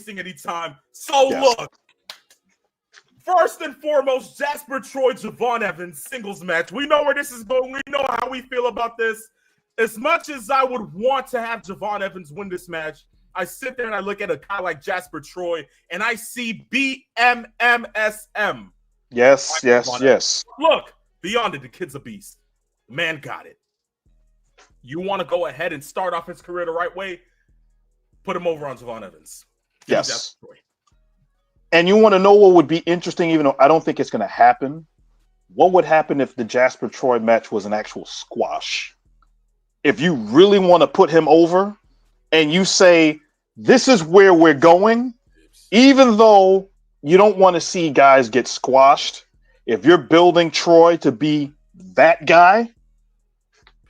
wasting any time. So look, first and foremost, Jasper Troy, Javon Evans, singles match. We know where this is going. We know how we feel about this. As much as I would want to have Javon Evans win this match, I sit there and I look at a guy like Jasper Troy, and I see BMMSM. Yes. Look, beyond it, the kid's a beast. Man got it. You want to go ahead and start off his career the right way? Put him over on Javon Evans. Yes. And you want to know what would be interesting, even though I don't think it's going to happen? What would happen if the Jasper Troy match was an actual squash? If you really want to put him over and you say, this is where we're going, even though you don't want to see guys get squashed, if you're building Troy to be that guy,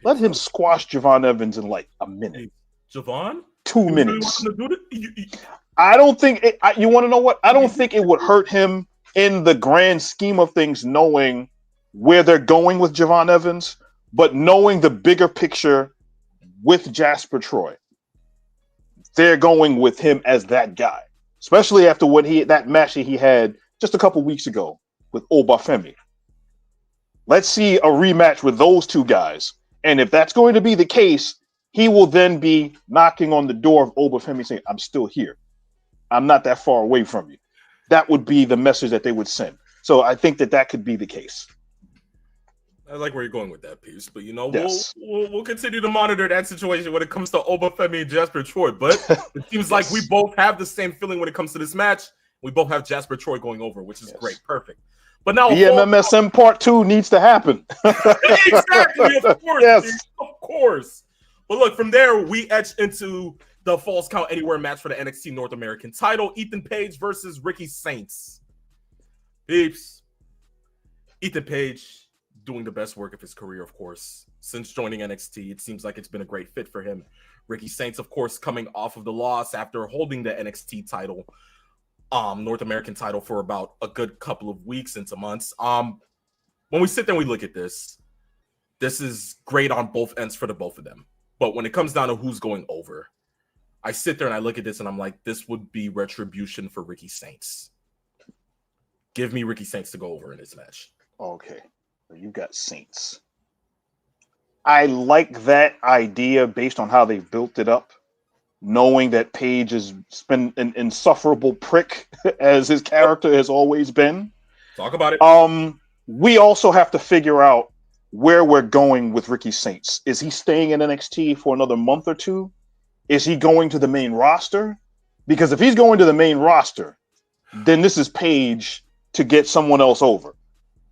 let him squash Javon Evans in like a minute. Javon? 2 minutes. I don't think you want to know what? I don't think it would hurt him in the grand scheme of things, knowing where they're going with Javon Evans, but knowing the bigger picture with Jasper Troy. They're going with him as that guy, especially after that match that he had just a couple weeks ago with Obafemi. Let's see a rematch with those two guys. And if that's going to be the case, he will then be knocking on the door of Obafemi saying, I'm still here. I'm not that far away from you. That would be the message that they would send. So I think that could be the case. I like where you're going with that piece, but Yes. we'll continue to monitor that situation when it comes to Obafemi and Jasper Troy. But it seems like we both have the same feeling when it comes to this match. We both have Jasper Troy going over, which is great, perfect. But now BMMSM Part 2 needs to happen. Exactly, of course, Yes. of course. But look, from there we etch into the Falls Count Anywhere match for the NXT North American title: Ethan Page versus Ricky Saints. Peeps, Ethan Page doing the best work of his career, of course, since joining NXT. It seems like it's been a great fit for him. Ricky Saints, of course, coming off of the loss after holding the NXT title, North American title, for about a good couple of weeks into months. When we sit there and we look at this is great on both ends for the both of them. But when it comes down to who's going over, I sit there and I look at this and I'm like, this would be retribution for Ricky Saints. Give me Ricky Saints to go over in this match. Okay. You got Saints. I like that idea based on how they've built it up, knowing that Page has been an insufferable prick as his character has always been. Talk about it. We also have to figure out where we're going with Ricky Saints. Is he staying in NXT for another month or two? Is he going to the main roster? Because if he's going to the main roster, then this is Page to get someone else over.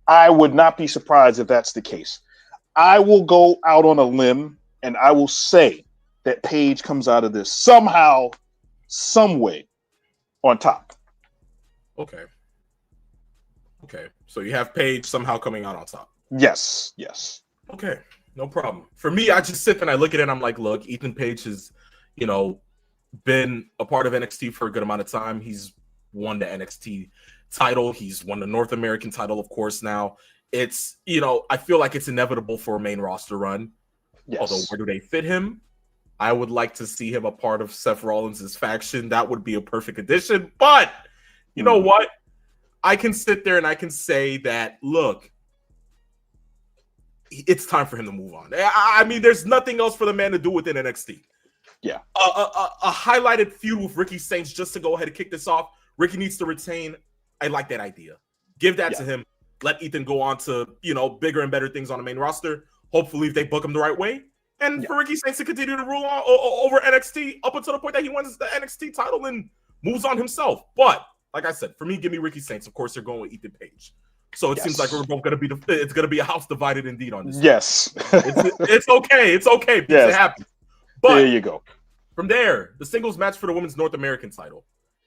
I would not be surprised if that's the case. I will go out on a limb and I will say that Page comes out of this somehow, some way on top. Okay. So you have Page somehow coming out on top. Yes. Okay, no problem. For me, I just sit there and I look at it and I'm like, look, Ethan Page has, been a part of NXT for a good amount of time. He's won the NXT title. He's won the North American title, of course, now. It's, I feel like it's inevitable for a main roster run. Yes. Although, where do they fit him? I would like to see him a part of Seth Rollins' faction. That would be a perfect addition. But, you know what? I can sit there and I can say that, look, it's time for him to move on. I mean, there's nothing else for the man to do within NXT. Yeah. A highlighted feud with Ricky Saints just to go ahead and kick this off. Ricky needs to retain. I like that idea. Give that to him. Let Ethan go on to, bigger and better things on the main roster. Hopefully, if they book him the right way. And for Ricky Saints to continue to rule on over NXT up until the point that he wins the NXT title and moves on himself. But, like I said, for me, give me Ricky Saints. Of course, they're going with Ethan Page. So it seems like we're both going to be it's going to be a house divided indeed on this. Yes. It's okay. It's okay because it happens. But there you go. From there, the singles match for the women's North American title.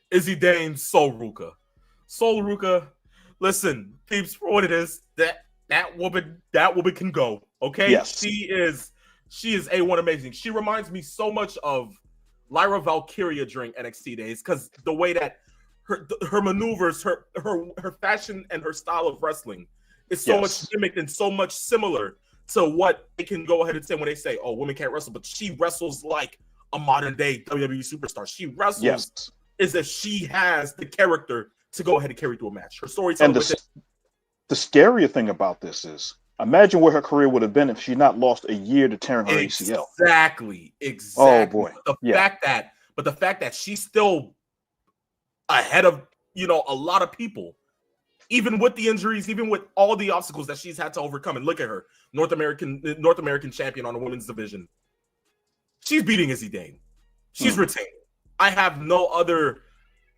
Izzy Dane, Sol Ruka. Sol Ruka, listen, peeps, for what it is, that woman can go. Okay? Yes. She is A1 amazing. She reminds me so much of Lyra Valkyria during NXT days, because the way that her maneuvers, her fashion, and her style of wrestling is so much mimicked and so much similar to what they can go ahead and say when they say, oh, women can't wrestle, but she wrestles like a modern day WWE superstar. She wrestles is that she has the character to go ahead and carry through a match. Her storytelling And with it. The scarier thing about this is, imagine where her career would have been if she not lost a year to tearing her ACL. Exactly. Oh boy. But the fact that she's still ahead of, you know, a lot of people, even with the injuries, even with all the obstacles that she's had to overcome. And look at her, North American champion on the women's division. She's beating Izzy Dane. She's retaining. I have no other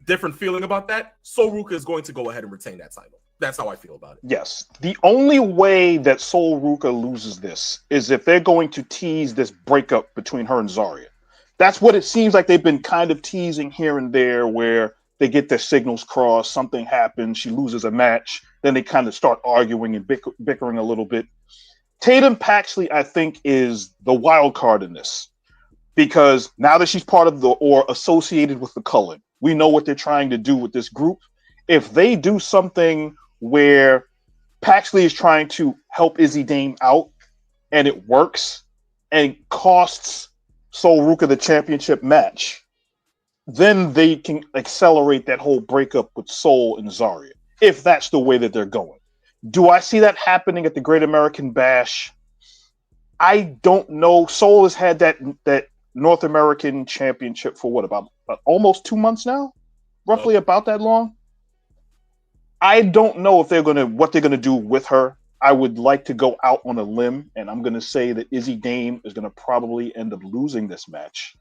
different feeling about that. Sol Ruca is going to go ahead and retain that title. That's how I feel about it. Yes. The only way that Sol Ruca loses this is if they're going to tease this breakup between her and Zarya. That's what it seems like they've been kind of teasing here and there, where they get their signals crossed, something happens, she loses a match, then they kind of start arguing and bickering a little bit. Tatum Paxley, I think, is the wild card in this, because now that she's part of or associated with the Cullen, we know what they're trying to do with this group. If they do something where Paxley is trying to help Izzy Dane out and it works and costs Sol Ruca the championship match, then they can accelerate that whole breakup with Sol and Zarya, if that's the way that they're going. Do I see that happening at the Great American Bash? I don't know. Sol has had that North American championship for what, about almost 2 months now? Roughly about that long? I don't know if what they're gonna do with her. I would like to go out on a limb, and I'm gonna say that Izzy Dane is gonna probably end up losing this match.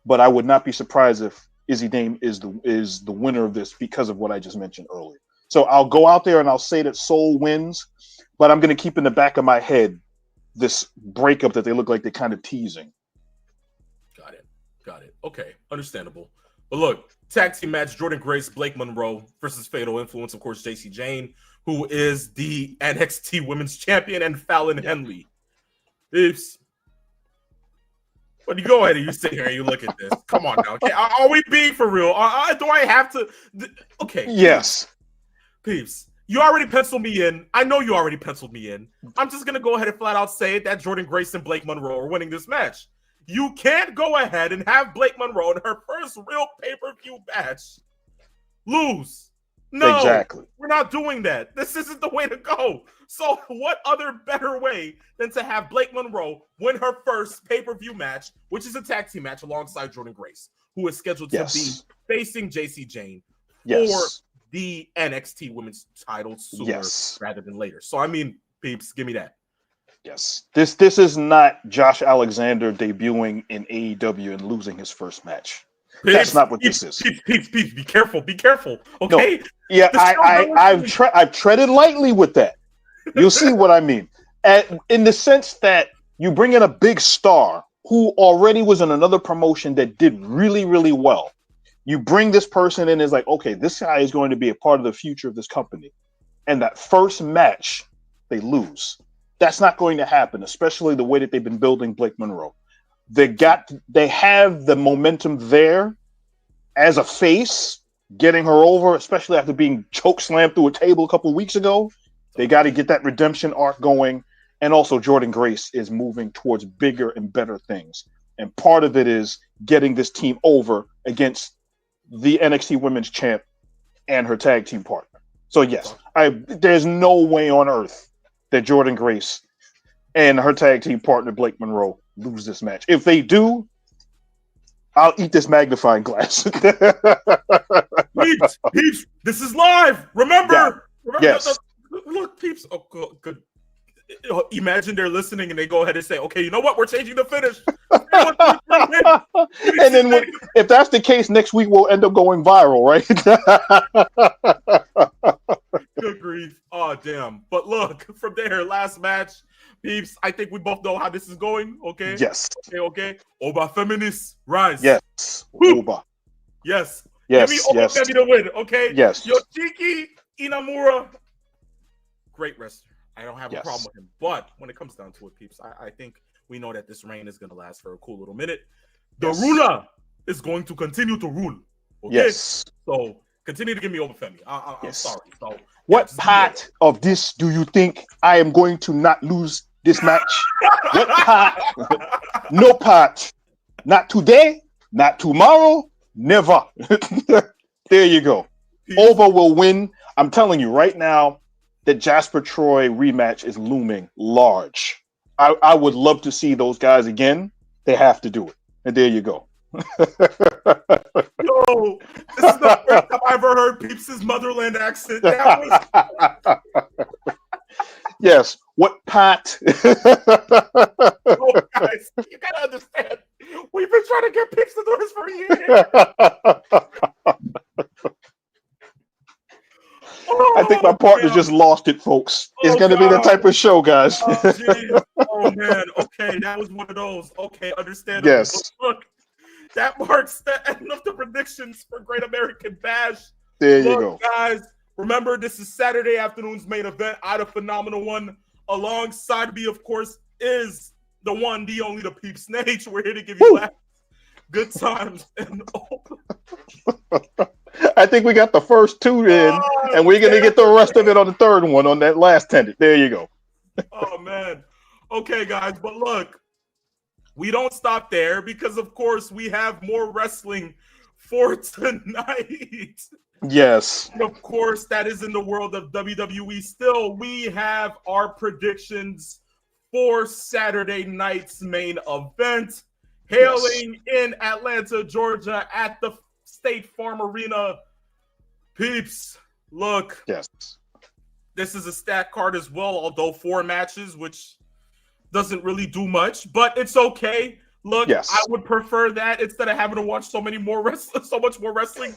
But I would not be surprised if Izzy Dane is the winner of this because of what I just mentioned earlier. So I'll go out there and I'll say that Sol wins, but I'm gonna keep in the back of my head this breakup that they look like they're kind of teasing. Got it. Okay, understandable. But look, tag team match: Jordan Grace, Blake Monroe versus Fatal Influence, of course, JC Jane, who is the NXT Women's Champion, and Fallon Henley. Oops. But you go ahead and you sit here and you look at this. Come on now. Okay, are we being for real? Do I have to? Okay. Yes. Peeps, you already penciled me in. I know you already penciled me in. I'm just going to go ahead and flat out say that Jordan Grace and Blake Monroe are winning this match. You can't go ahead and have Blake Monroe in her first real pay-per-view match lose. No, exactly. We're not doing that. This isn't the way to go. So what other better way than to have Blake Monroe win her first pay-per-view match, which is a tag team match alongside Jordan Grace, who is scheduled to be facing JC Jane for the NXT Women's title sooner rather than later. So, I mean, peeps, give me that. Yes. This is not Josh Alexander debuting in AEW and losing his first match. Peeps, that's not what this is. Peeps, be careful. Be careful. Okay? No. Yeah, I've treaded lightly with that. You'll see what I mean. In the sense that you bring in a big star who already was in another promotion that did really, really well. You bring this person in, is like, okay, this guy is going to be a part of the future of this company. And that first match, they lose. That's not going to happen, especially the way that they've been building Blake Monroe. They have the momentum there as a face, getting her over, especially after being choke slammed through a table a couple of weeks ago. They got to get that redemption arc going. And also Jordan Grace is moving towards bigger and better things. And part of it is getting this team over against the NXT Women's Champ and her tag team partner. So yes, there's no way on earth that Jordan Grace and her tag team partner Blake Monroe lose this match. If they do, I'll eat this magnifying glass. Peeps, this is live. Remember yes. Look, peeps. Oh, good. Imagine they're listening and they go ahead and say, "Okay, you know what? We're changing the finish." And then, if that's the case, next week we'll end up going viral, right? Good grief! Oh, damn! But look, from there, last match, peeps. I think we both know how this is going. Okay. Yes. Okay. Oba Feminist rise. Yes. Oba. Yes. Yes. Give me Oba Femi to win. Okay. Yes. Yoshiki Inamura, great wrestler. I don't have a problem with him. But when it comes down to it, peeps, I think we know that this reign is going to last for a cool little minute. The ruler is going to continue to rule. Okay? Yes. So continue to give me Oba Femi. I'm sorry. So, what part of this do you think I am going to not lose this match? What part? No part. Not today, not tomorrow, Never. There you go. Over will win. I'm telling you right now that Jasper Troy rematch is looming large. I would love to see those guys again. They have to do it. And there you go. Yo, this is the first time I ever heard Peeps' motherland accent. That was... Yes. What Pat? Oh, guys, you gotta understand. We've been trying to get Peeps to do this for years. I think my partner just lost it, folks. It's going to be the type of show, guys. Oh, man. Okay, that was one of those. Okay, understandable. Yes. Look, that marks the end of the predictions for Great American Bash. There you go. Guys, remember, this is Saturday afternoon's main event. I had a phenomenal one. Alongside me, of course, is the one, the only, the Peeps Nate. We're here to give you laughs, good times, and I think we got the first two in, and we're going to get the rest of it on the third one on that last tendon. There you go. Oh, man. Okay, guys, but look, we don't stop there because, of course, we have more wrestling for tonight. Yes. And of course, that is in the world of WWE. Still, we have our predictions for Saturday night's main event. Hailing in Atlanta, Georgia at the State Farm Arena. Peeps, look. Yes. This is a stat card as well, although 4 matches, which doesn't really do much, but it's okay. Look, I would prefer that instead of having to watch so much more wrestling.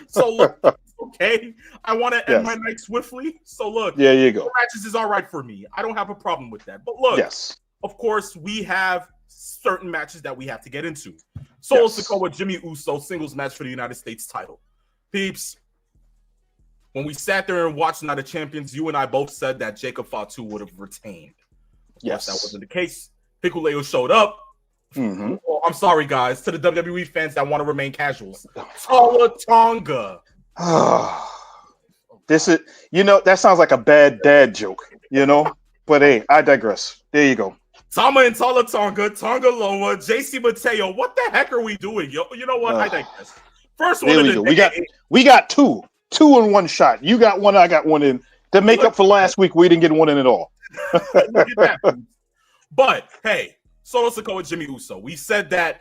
So look, it's okay. I want to end my night swiftly. So look, there you go. 4 matches is all right for me. I don't have a problem with that. But look, of course, we have certain matches that we have to get into. Solo Sikoa, Jimmy Uso, singles match for the United States title. Peeps, when we sat there and watched Night of Champions, you and I both said that Jacob Fatu would have retained. Of course, that wasn't the case. Hikuleo showed up. Oh, I'm sorry, guys. To the WWE fans that want to remain casuals. Tala Tonga. This is, that sounds like a bad dad joke, But hey, I digress. There you go. Tama and Tala Tonga, Tonga Loa, JC Mateo. What the heck are we doing? You know what? I digress. First one of the day. We got two in one shot. You got one, I got one in. To make up for last week, we didn't get one in at all. But hey, Solo Sikoa, Jimmy Uso. We said that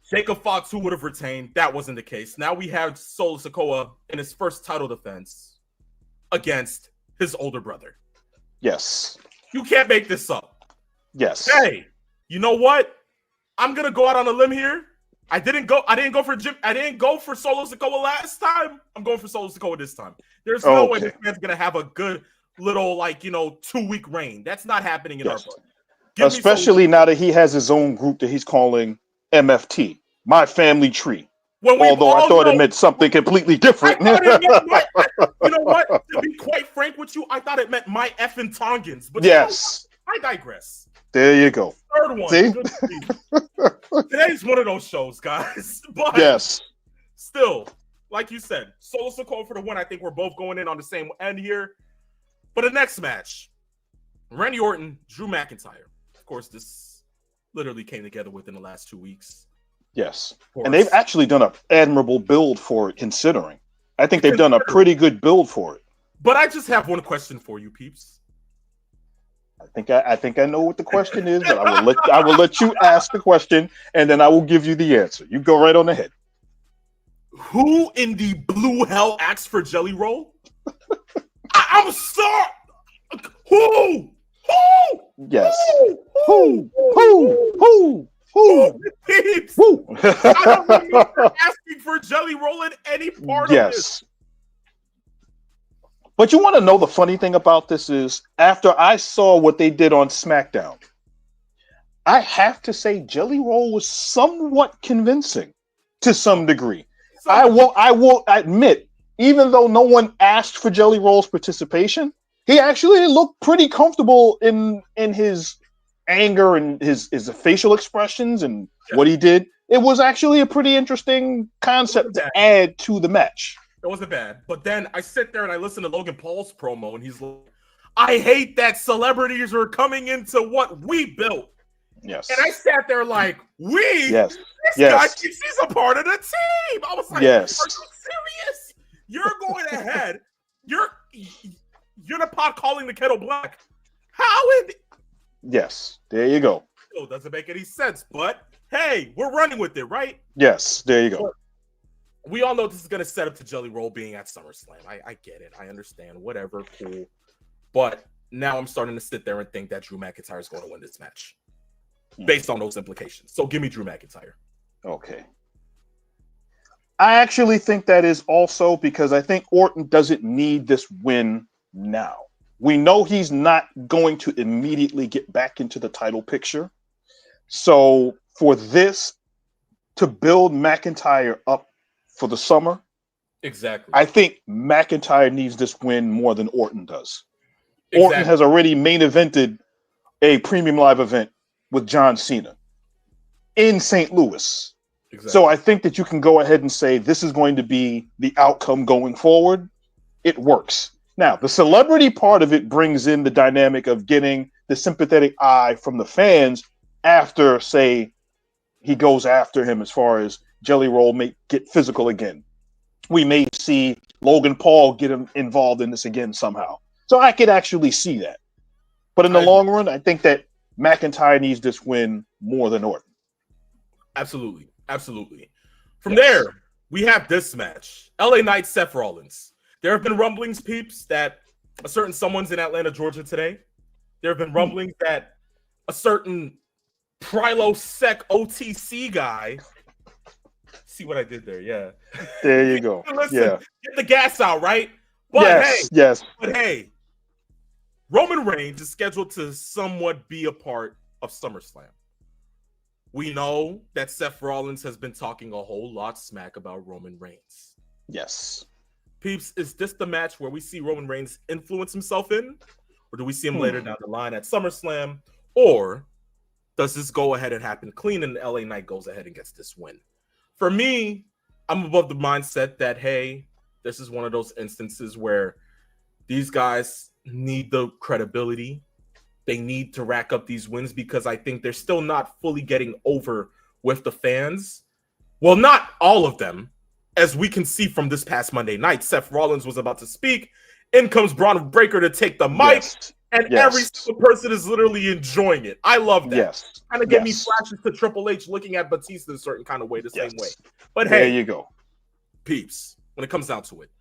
Jacob Fox, who would have retained, that wasn't the case. Now we have Solo Sikoa in his first title defense against his older brother. Yes. You can't make this up. Yes. Hey, you know what? I'm gonna go out on a limb here. I didn't go for Solo Sikoa last time. I'm going for Solo Sikoa this time. There's no way this man's gonna have a good little 2-week reign. That's not happening in our book. Especially now that he has his own group that he's calling MFT, My Family Tree. Although I thought it meant something completely different. You know what? To be quite frank with you, I thought it meant My Effing Tongans. But I digress. There you go. Third one. See? Today's one of those shows, guys. But still, like you said, Solo Sikoa for the one. I think we're both going in on the same end here. But the next match, Randy Orton, Drew McIntyre. Of course, this literally came together within the last 2 weeks. Yes. And they've actually done an admirable build for it, considering. I think they've done a pretty good build for it. But I just have one question for you, Peeps. I think I know what the question is, but I will let you ask the question, and then I will give you the answer. You go right on ahead. Who in the blue hell asked for Jelly Roll? I'm sorry. Who? Yes. Who? Peeps. I don't remember asking for Jelly Roll in any part of this. But you want to know the funny thing about this is, after I saw what they did on SmackDown, I have to say Jelly Roll was somewhat convincing to some degree. I will admit, even though no one asked for Jelly Roll's participation, he actually looked pretty comfortable in his anger and his facial expressions and what he did. It was actually a pretty interesting concept to add to the match. It wasn't bad. But then I sit there and I listen to Logan Paul's promo, and he's like, I hate that celebrities are coming into what we built. Yes. And I sat there like, Yes. this guy thinks he's a part of the team. I was like, yes. Are you serious? You're going ahead. You're the pot calling the kettle black. How is Yes. There you go. It doesn't make any sense, but hey, we're running with it, right? Yes. There you go. But we all know this is going to set up to Jelly Roll being at SummerSlam. I get it. I understand. Whatever. Cool. But now I'm starting to sit there and think that Drew McIntyre is going to win this match based on those implications. So give me Drew McIntyre. Okay. I actually think that is also because I think Orton doesn't need this win now. We know he's not going to immediately get back into the title picture. So for this to build McIntyre up for the summer, exactly, I think McIntyre needs this win more than Orton does. Exactly. Orton has already main evented a premium live event with John Cena in St. Louis. Exactly. So I think that you can go ahead and say this is going to be the outcome going forward. It works. Now, the celebrity part of it brings in the dynamic of getting the sympathetic eye from the fans after, say, he goes after him as far as Jelly Roll may get physical again. We may see Logan Paul get him involved in this again somehow. So I could actually see that. But in the long run, I think that McIntyre needs this win more than Orton. Absolutely. Absolutely. From there, we have this match. LA Knight, Seth Rollins. There have been rumblings, peeps, that a certain someone's in Atlanta, Georgia today. There have been rumblings that a certain Prilosec OTC guy. See what I did there? Yeah. There you go. Listen, yeah. Get the gas out, right? But hey, Roman Reigns is scheduled to somewhat be a part of SummerSlam. We know that Seth Rollins has been talking a whole lot smack about Roman Reigns. Yes. Peeps, is this the match where we see Roman Reigns influence himself in? Or do we see him later down the line at SummerSlam? Or does this go ahead and happen clean and LA Knight goes ahead and gets this win? For me, I'm above the mindset that, hey, this is one of those instances where these guys need the credibility. They need to rack up these wins because I think they're still not fully getting over with the fans. Well, not all of them. As we can see from this past Monday night, Seth Rollins was about to speak. In comes Braun Breaker to take the mic. And every single person is literally enjoying it. I love that. Kind of gave me flashes to Triple H looking at Batista a certain kind of way, the same way. But hey, there you go. Peeps, when it comes down to it,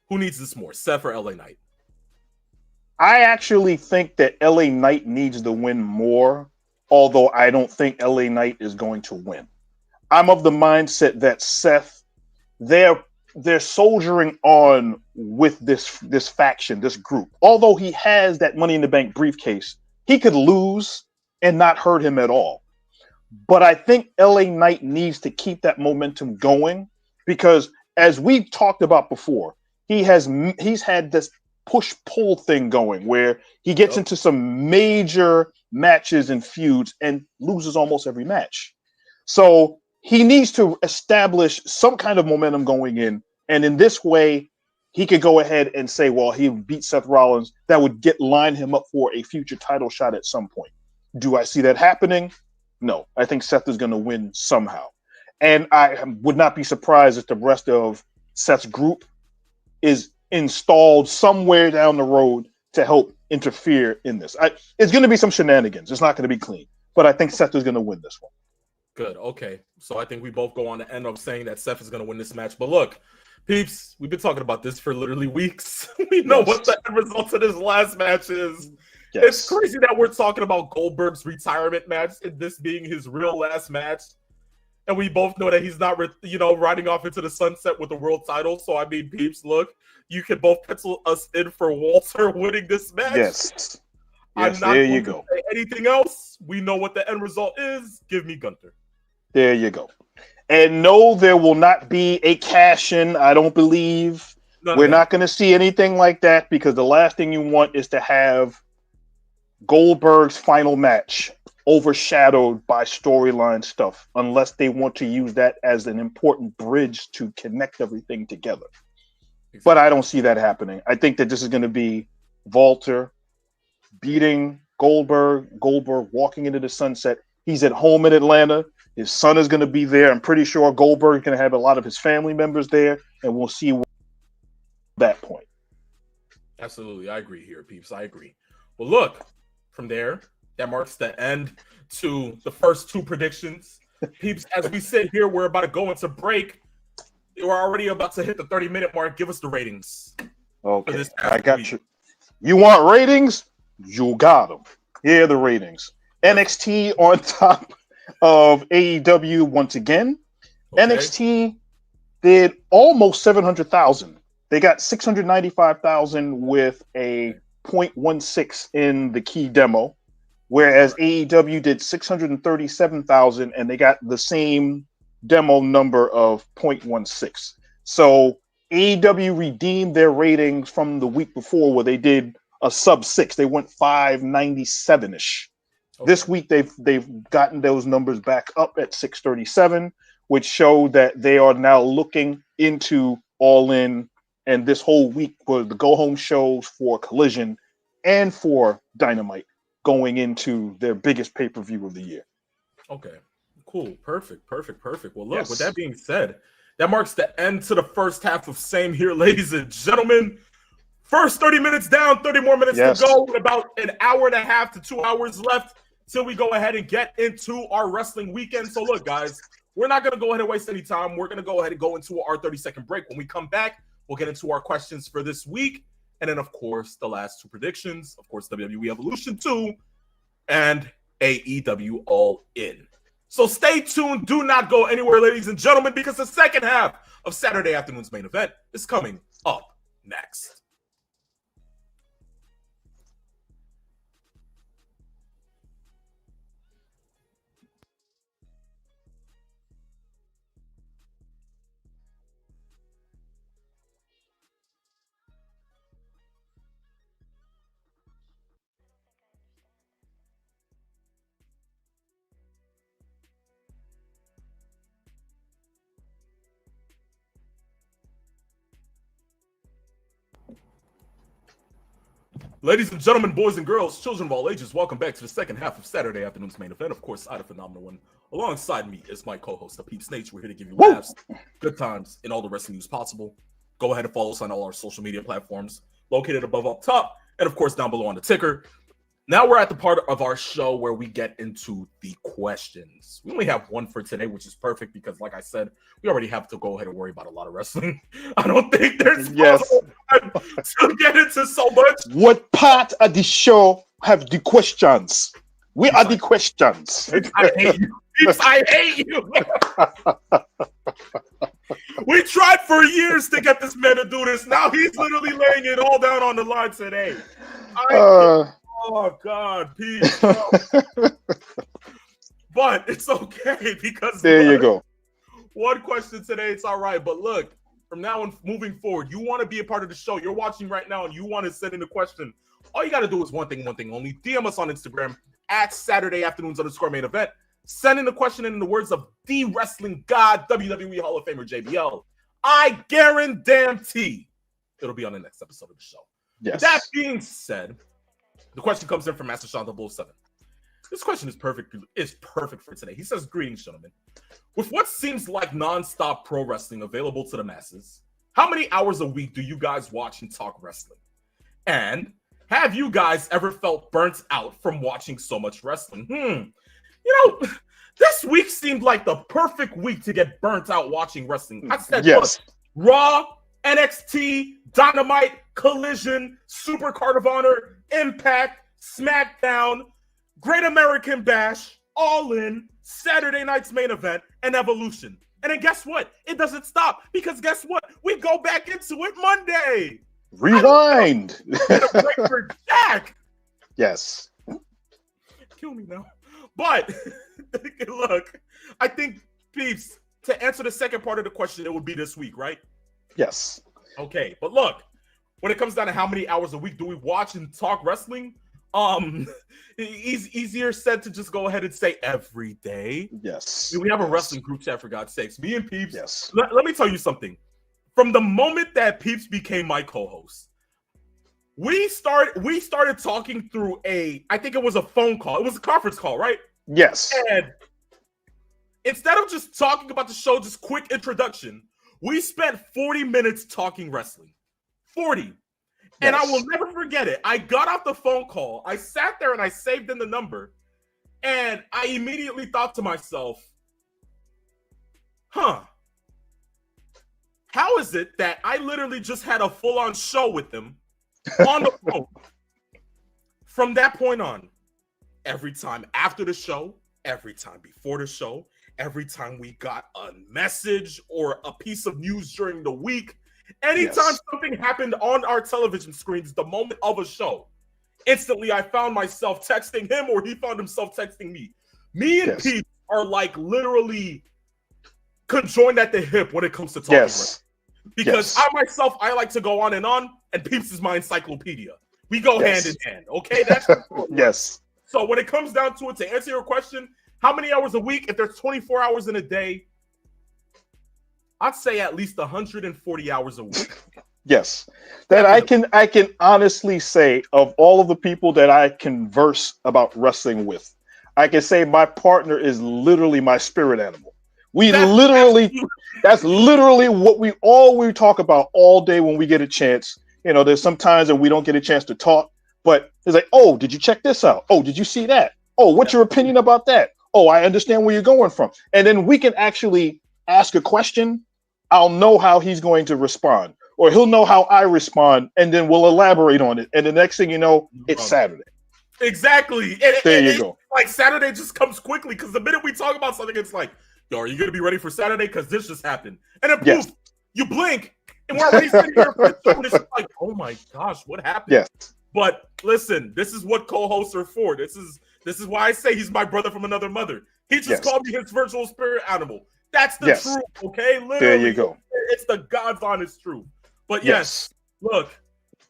who needs this more, Seth or LA Knight? I actually think that LA Knight needs the win more, although I don't think LA Knight is going to win. I'm of the mindset that Seth, they're soldiering on with this faction, this group. Although he has that Money in the Bank briefcase, he could lose and not hurt him at all. But I think LA Knight needs to keep that momentum going because, as we've talked about before, he's had this push-pull thing going where he gets into some major matches and feuds and loses almost every match. So he needs to establish some kind of momentum going in. And in this way, he could go ahead and say, well, he beat Seth Rollins. That would line him up for a future title shot at some point. Do I see that happening? No. I think Seth is going to win somehow. And I would not be surprised if the rest of Seth's group is installed somewhere down the road to help interfere in this. It's going to be some shenanigans. It's not going to be clean. But I think Seth is going to win this one. Good. Okay. So I think we both go on to end up saying that Seth is going to win this match. But look, peeps, we've been talking about this for literally weeks. We know what the end result of this last match is. Yes. It's crazy that we're talking about Goldberg's retirement match and this being his real last match. And we both know that he's not, riding off into the sunset with the world title. So, I mean, peeps, look, you can both pencil us in for Walter winning this match. Yes. I'm not going to say anything else. We know what the end result is. Give me Gunther. There you go. And no, there will not be a cash-in, I don't believe. We're not going to see anything like that because the last thing you want is to have Goldberg's final match overshadowed by storyline stuff unless they want to use that as an important bridge to connect everything together. Exactly. But I don't see that happening. I think that this is going to be Walter beating Goldberg walking into the sunset, He's at home in Atlanta. His son is going to be there. I'm pretty sure Goldberg is going to have a lot of his family members there, and we'll see that point. Absolutely. I agree here, peeps. I agree. Well, look, from there, that marks the end to the first two predictions. Peeps, as we sit here, we're about to go into break. We're already about to hit the 30-minute mark. Give us the ratings. Okay, I got you. You want ratings? You got them. Here are the ratings. NXT on top of AEW once again. Okay. NXT did almost 700,000. They got 695,000 with a 0.16 in the key demo, whereas AEW did 637,000 and they got the same demo number of 0.16. So AEW redeemed their ratings from the week before where they did a sub 6. They went 597-ish. Okay. This week they've gotten those numbers back up at 637, which showed that they are now looking into All In, and this whole week were the go-home shows for Collision and for Dynamite going into their biggest pay-per-view of the year. Okay, cool. Perfect. Well, look, with that being said, that marks the end to the first half of Same Here, ladies and gentlemen. First 30 minutes down, 30 more minutes to go, with about an hour and a half to 2 hours left till we go ahead and get into our wrestling weekend. So look, guys, we're not going to go ahead and waste any time. We're going to go ahead and go into our 30-second break. When we come back, we'll get into our questions for this week. And then, of course, the last two predictions. Of course, WWE Evolution 2 and AEW All In. So stay tuned. Do not go anywhere, ladies and gentlemen, because the second half of Saturday afternoon's main event is coming up next. Ladies and gentlemen, boys and girls, children of all ages, welcome back to the second half of Saturday afternoon's main event. Of course, I, the phenomenal one, alongside me is my co-host, the Peep Snake. We're here to give you laughs, good times, and all the wrestling news possible. Go ahead and follow us on all our social media platforms, located above up top, and of course down below on the ticker. Now we're at the part of our show where we get into the questions. We only have one for today, which is perfect because, like I said, we already have to go ahead and worry about a lot of wrestling. I don't think there's time to get into so much. What part of the show have the questions? We are the questions. I hate you. I hate you. We tried for years to get this man to do this. Now he's literally laying it all down on the line today. Oh, God, Pete. But it's okay because there you go. One question today, it's all right. But look, from now on, moving forward, you want to be a part of the show. You're watching right now and you want to send in a question. All you got to do is one thing only. DM us on Instagram at Saturday Afternoons _main event. Send in the question in the words of the wrestling god, WWE Hall of Famer JBL. I guarantee it'll be on the next episode of the show. Yes. With that being said, the question comes in from Master Sean 007. This question is perfect for today. He says, greetings, gentlemen. With what seems like non-stop pro wrestling available to the masses, how many hours a week do you guys watch and talk wrestling? And have you guys ever felt burnt out from watching so much wrestling? You know, this week seemed like the perfect week to get burnt out watching wrestling. I said, yes. Look, Raw, NXT, Dynamite, Collision, Super Card of Honor, Impact, SmackDown, Great American Bash, All In, Saturday night's main event, and Evolution. And then guess what? It doesn't stop because guess what? We go back into it Monday. Rewind. Get a break for Jack. Yes. Kill me now. But look, I think, peeps, to answer the second part of the question, it would be this week, right? Yes. Okay, but look, when it comes down to how many hours a week do we watch and talk wrestling, easier said to just go ahead and say every day. Yes. I mean, we have a wrestling group chat, for God's sakes. Me and Peeps. Yes. Let me tell you something. From the moment that Peeps became my co-host, we started talking through I think it was a phone call. It was a conference call, right? Yes. And instead of just talking about the show, just quick introduction, we spent 40 minutes talking wrestling. 40. And I will never forget it. I got off the phone call. I sat there and I saved in the number. And I immediately thought to myself, how is it that I literally just had a full-on show with him on the phone? From that point on, every time after the show, every time before the show, every time we got a message or a piece of news during the week, anytime something happened on our television screens, the moment of a show, instantly I found myself texting him or he found himself texting me. Me and Pete are like literally conjoined at the hip when it comes to talking wrestling. Because I like to go on, and Peeps is my encyclopedia. We go hand in hand, okay? That's So when it comes down to it, to answer your question, how many hours a week? If there's 24 hours in a day, I'd say at least 140 hours a week. Yes. That I can honestly say, of all of the people that I converse about wrestling with, I can say my partner is literally my spirit animal. That's literally what we talk about all day when we get a chance. You know, there's some times that we don't get a chance to talk, but it's like, oh, did you check this out? Oh, did you see that? Oh, what's your opinion about that? Oh, I understand where you're going from. And then we can actually ask a question. I'll know how he's going to respond, or he'll know how I respond, and then we'll elaborate on it. And the next thing you know, it's Saturday. Exactly. There you go. Like Saturday just comes quickly because the minute we talk about something, it's like, yo, are you going to be ready for Saturday? Because this just happened. And then poof, you blink, and we're already sitting here for and it's like, oh my gosh, what happened? Yes. But listen, this is what co-hosts are for. This is why I say he's my brother from another mother. He just called me his virtual spirit animal. That's the truth, okay? Literally, there you go. It's the God's honest truth. But look,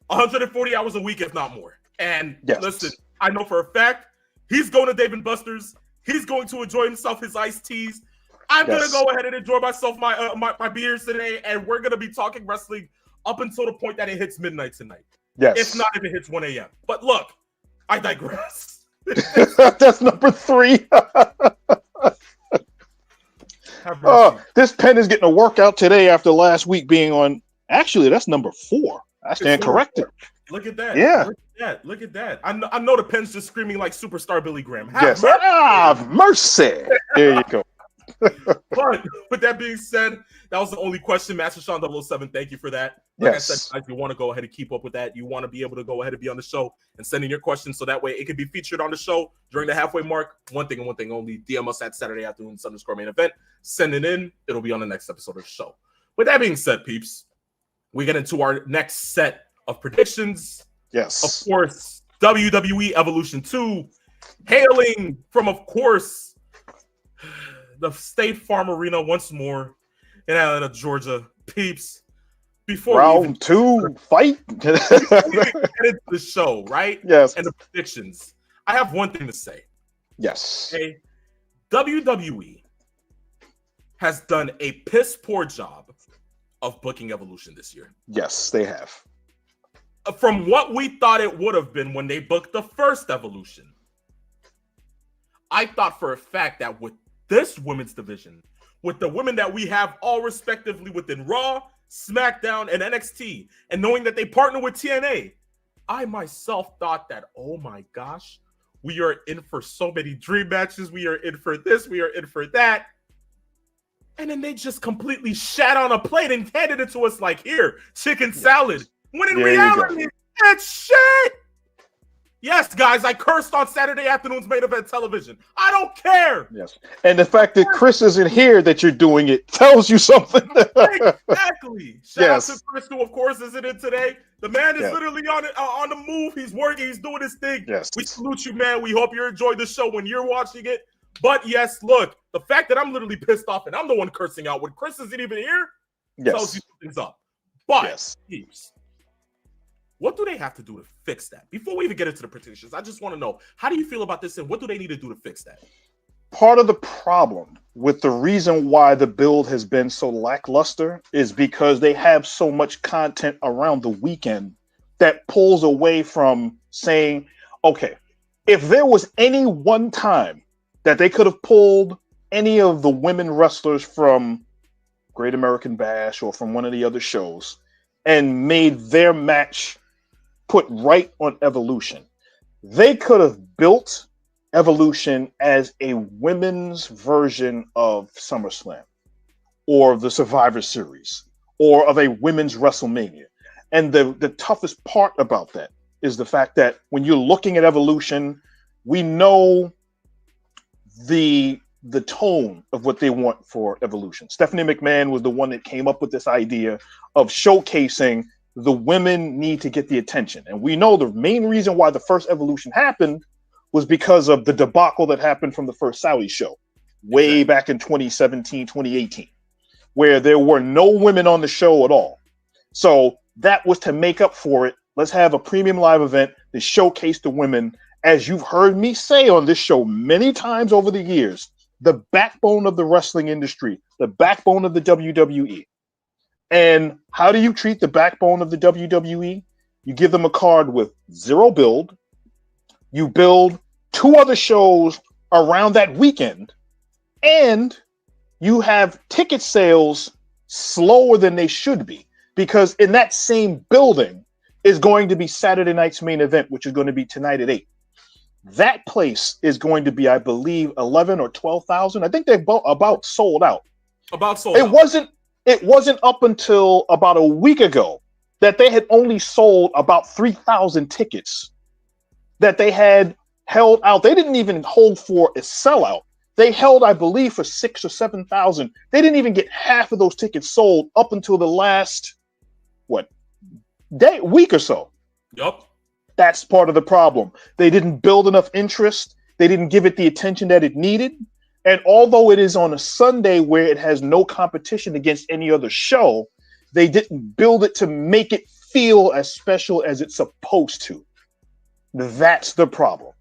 140 hours a week, if not more. And listen, I know for a fact he's going to Dave & Buster's. He's going to enjoy himself his iced teas. I'm gonna go ahead and enjoy myself my beers today, and we're gonna be talking wrestling up until the point that it hits midnight tonight. Yes. If not, if it hits 1 a.m. But look, I digress. That's number 3. This pen is getting a workout today after last week being on. Actually, that's number 4. I stand corrected. Look at that. Yeah. Look at that. I know the pen's just screaming like superstar Billy Graham. Mercy. There you go. But with that being said, that was the only question. Master Sean 007, thank you for that. Like I said, guys, you want to go ahead and keep up with that. You want to be able to go ahead and be on the show and send in your questions so that way it can be featured on the show during the halfway mark. One thing and one thing only. DM us at Saturday afternoon _ main event. Send it in. It'll be on the next episode of the show. With that being said, peeps, we get into our next set of predictions. Yes. Of course, WWE Evolution 2, hailing from, of course, the State Farm Arena once more in Atlanta, Georgia. Peeps, before round 2 fight, before we get into the show, right? Yes. And the predictions, I have one thing to say. Yes. Okay? WWE has done a piss poor job of booking Evolution this year. Yes, they have. From what we thought it would have been when they booked the first Evolution, I thought for a fact that with this women's division, with the women that we have all respectively within Raw, SmackDown, and NXT, and knowing that they partner with TNA, I myself thought that, oh my gosh, we are in for so many dream matches. We are in for this. We are in for that. And then they just completely shat on a plate and handed it to us like, here, chicken salad. When in reality, it's shit. Yes, guys, I cursed on Saturday afternoon's main event television. I don't care. Yes. And the fact that Chris isn't here that you're doing it tells you something. Exactly. Shout out to Chris, who, of course, isn't in today. The man is literally on the move. He's working. He's doing his thing. Yes. We salute you, man. We hope you enjoyed the show when you're watching it. But, yes, look, the fact that I'm literally pissed off and I'm the one cursing out when Chris isn't even here tells you something's up. But, what do they have to do to fix that? Before we even get into the predictions, I just want to know, how do you feel about this and what do they need to do to fix that? Part of the problem with the reason why the build has been so lackluster is because they have so much content around the weekend that pulls away from saying, okay, if there was any one time that they could have pulled any of the women wrestlers from Great American Bash or from one of the other shows and made their match put right on Evolution. They could have built Evolution as a women's version of SummerSlam or the Survivor Series or of a women's WrestleMania. And the toughest part about that is the fact that when you're looking at Evolution, we know the tone of what they want for Evolution. Stephanie McMahon was the one that came up with this idea of showcasing the women need to get the attention. And we know the main reason why the first Evolution happened was because of the debacle that happened from the first Saudi show way back in 2017, 2018, where there were no women on the show at all. So that was to make up for it. Let's have a premium live event to showcase the women. As you've heard me say on this show many times over the years, the backbone of the wrestling industry, the backbone of the WWE. And how do you treat the backbone of the WWE? You give them a card with zero build. You build 2 other shows around that weekend. And you have ticket sales slower than they should be. Because in that same building is going to be Saturday night's main event, which is going to be tonight at 8. That place is going to be, I believe, 11 or 12,000. I think they're about sold out. It wasn't up until about a week ago that they had only sold about 3,000 tickets that they had held out. They didn't even hold for a sellout. They held, I believe, for 6,000 or 7,000. They didn't even get half of those tickets sold up until the last, week or so. Yup. That's part of the problem. They didn't build enough interest. They didn't give it the attention that it needed. And although it is on a Sunday where it has no competition against any other show, they didn't build it to make it feel as special as it's supposed to. That's the problem.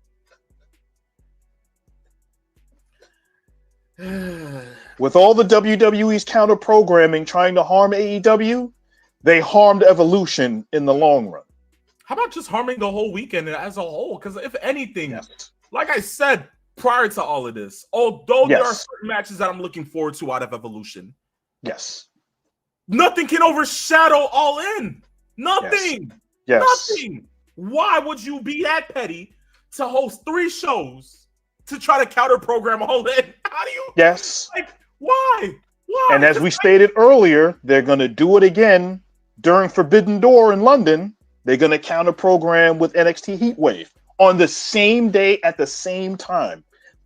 With all the WWE's counter programming trying to harm AEW, they harmed Evolution in the long run. How about just harming the whole weekend as a whole? Because if anything, like I said prior to all of this, although there are certain matches that I'm looking forward to out of Evolution, nothing can overshadow All In. Nothing. Nothing. Why would you be that petty to host 3 shows to try to counter program All In? How do you? Why? And as we stated earlier, they're going to do it again during Forbidden Door in London. They're going to counter program with NXT Heatwave on the same day at the same time.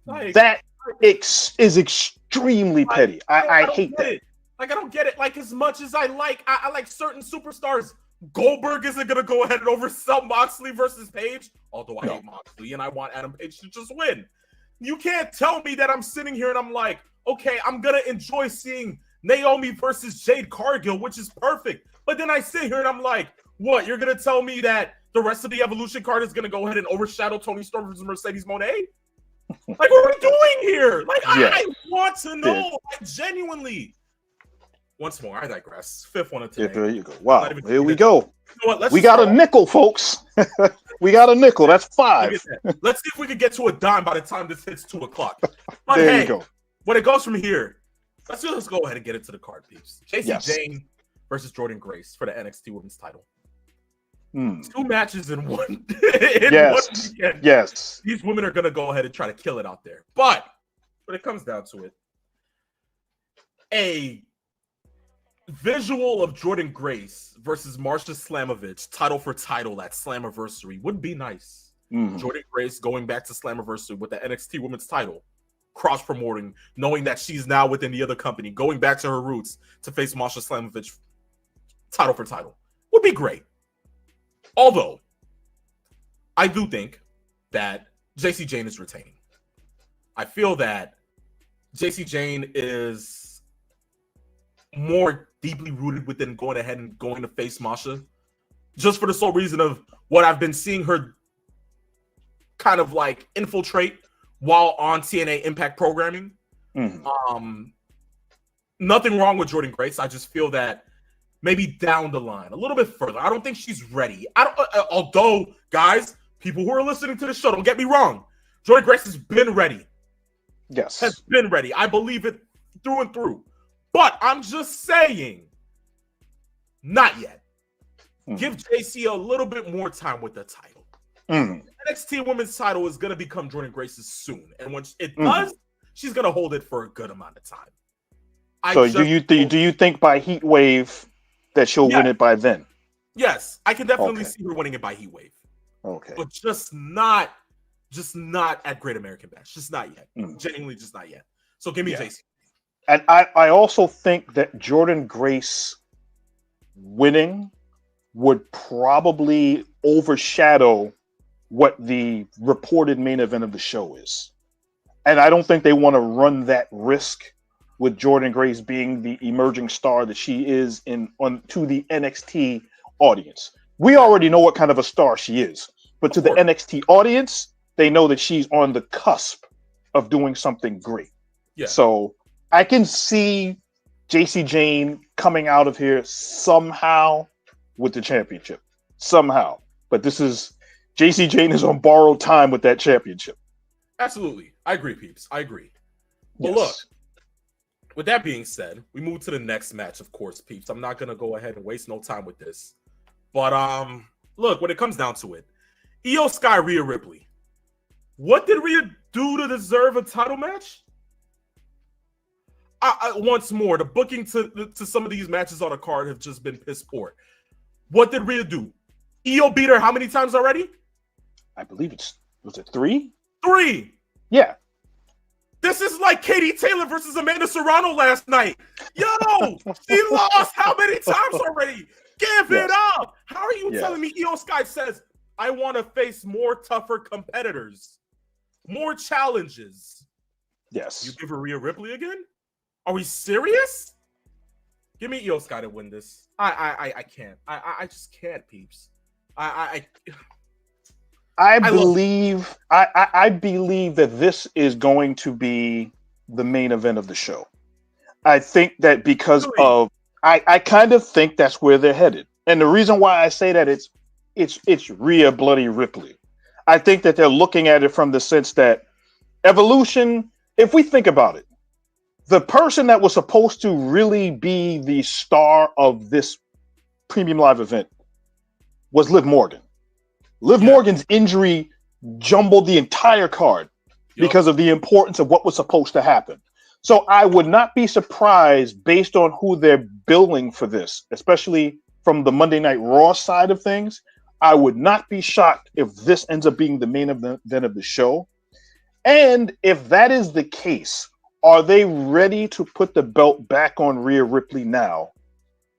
That is extremely petty. I hate that. I don't get it. Like, as much as I like certain superstars, Goldberg isn't going to go ahead and oversell Moxley versus Page, although I hate Moxley and I want Adam Page to just win. You can't tell me that I'm sitting here and I'm like, okay, I'm going to enjoy seeing Naomi versus Jade Cargill, which is perfect. But then I sit here and I'm like, what? You're going to tell me that the rest of the Evolution card is going to go ahead and overshadow Tony Storm versus Mercedes Moné? Like, what are we doing here? Like, I want to know. Like, genuinely. Once more, I digress. 5th one of today. There you go. Wow. Here we go. You know what? We got a nickel, folks. We got a nickel. That's 5. Let's see if we can get to a dime by the time this hits 2 o'clock. But there you go. When it goes from here, let's go ahead and get into the card, peeps. JC Jane versus Jordan Grace for the NXT Women's title. 2 matches in one weekend. Yes. These women are going to go ahead and try to kill it out there. But when it comes down to it, a visual of Jordan Grace versus Marsha Slamovich, title for title at Slammiversary would be nice. Jordan Grace going back to Slammiversary with the NXT Women's title, cross-promoting, knowing that she's now within the other company, going back to her roots to face Marsha Slamovich, title for title, would be great. Although, I do think that JC Jane is retaining. I feel that JC Jane is more deeply rooted within going ahead and going to face Masha, just for the sole reason of what I've been seeing her kind of like infiltrate while on TNA Impact programming. Nothing wrong with Jordan Grace. I just feel that maybe down the line, a little bit further. I don't think she's ready. Although, guys, people who are listening to the show, don't get me wrong, Jordan Grace has been ready. Yes. has been ready. I believe it through and through. But I'm just saying, not yet. Give JC a little bit more time with the title. NXT Women's title is going to become Jordan Grace's soon. And when it does, she's going to hold it for a good amount of time. So do you think by Heat Wave that she'll win it by then? Yes, I can definitely see her winning it by Heat Wave. Okay. But just not at Great American Bash. Just not yet. Genuinely just not yet. So give me JC. And I also think that Jordan Grace winning would probably overshadow what the reported main event of the show is. And I don't think they want to run that risk with Jordan Grace being the emerging star that she is to the NXT audience. We already know what kind of a star she is, but to the NXT audience, they know that she's on the cusp of doing something great. Yeah. So I can see JC Jane coming out of here somehow with the championship. Somehow. But JC Jane is on borrowed time with that championship. Absolutely. I agree, peeps. I agree. But look, with that being said, we move to the next match, of course, peeps. I'm not going to go ahead and waste no time with this. But look, when it comes down to it, Io Sky, Rhea Ripley. What did Rhea do to deserve a title match? Once more, the booking to some of these matches on the card have just been piss poor. What did Rhea do? Io beat her how many times already? I believe was it 3? 3. Yeah. This is like Katie Taylor versus Amanda Serrano last night. Yo, she lost how many times already? Give it up. How are you telling me Io Sky says, I want to face more tougher competitors, more challenges? Yes. You give her Rhea Ripley again? Are we serious? Give me Io Sky to win this. I can't. I just can't, peeps. I believe that this is going to be the main event of the show. I think that because of I kind of think that's where they're headed. And the reason why I say that it's Rhea Bloody Ripley. I think that they're looking at it from the sense that Evolution, if we think about it, the person that was supposed to really be the star of this premium live event was Liv Morgan. Liv Morgan's injury jumbled the entire card because of the importance of what was supposed to happen. So I would not be surprised based on who they're billing for this, especially from the Monday Night Raw side of things. I would not be shocked if this ends up being the main event of the show. And if that is the case, are they ready to put the belt back on Rhea Ripley now?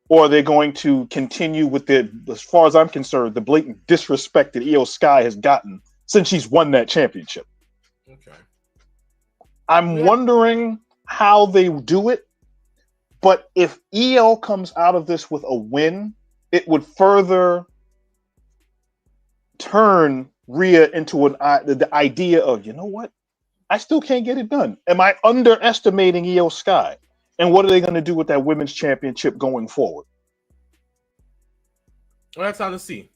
Or are they going to continue with as far as I'm concerned, the blatant disrespect that Io Sky has gotten since she's won that championship? Okay. I'm wondering how they do it. But if Io comes out of this with a win, it would further turn Rhea into the idea of, you know what? I still can't get it done. Am I underestimating Io Sky? And what are they going to do with that women's championship going forward? Well, that's time to see.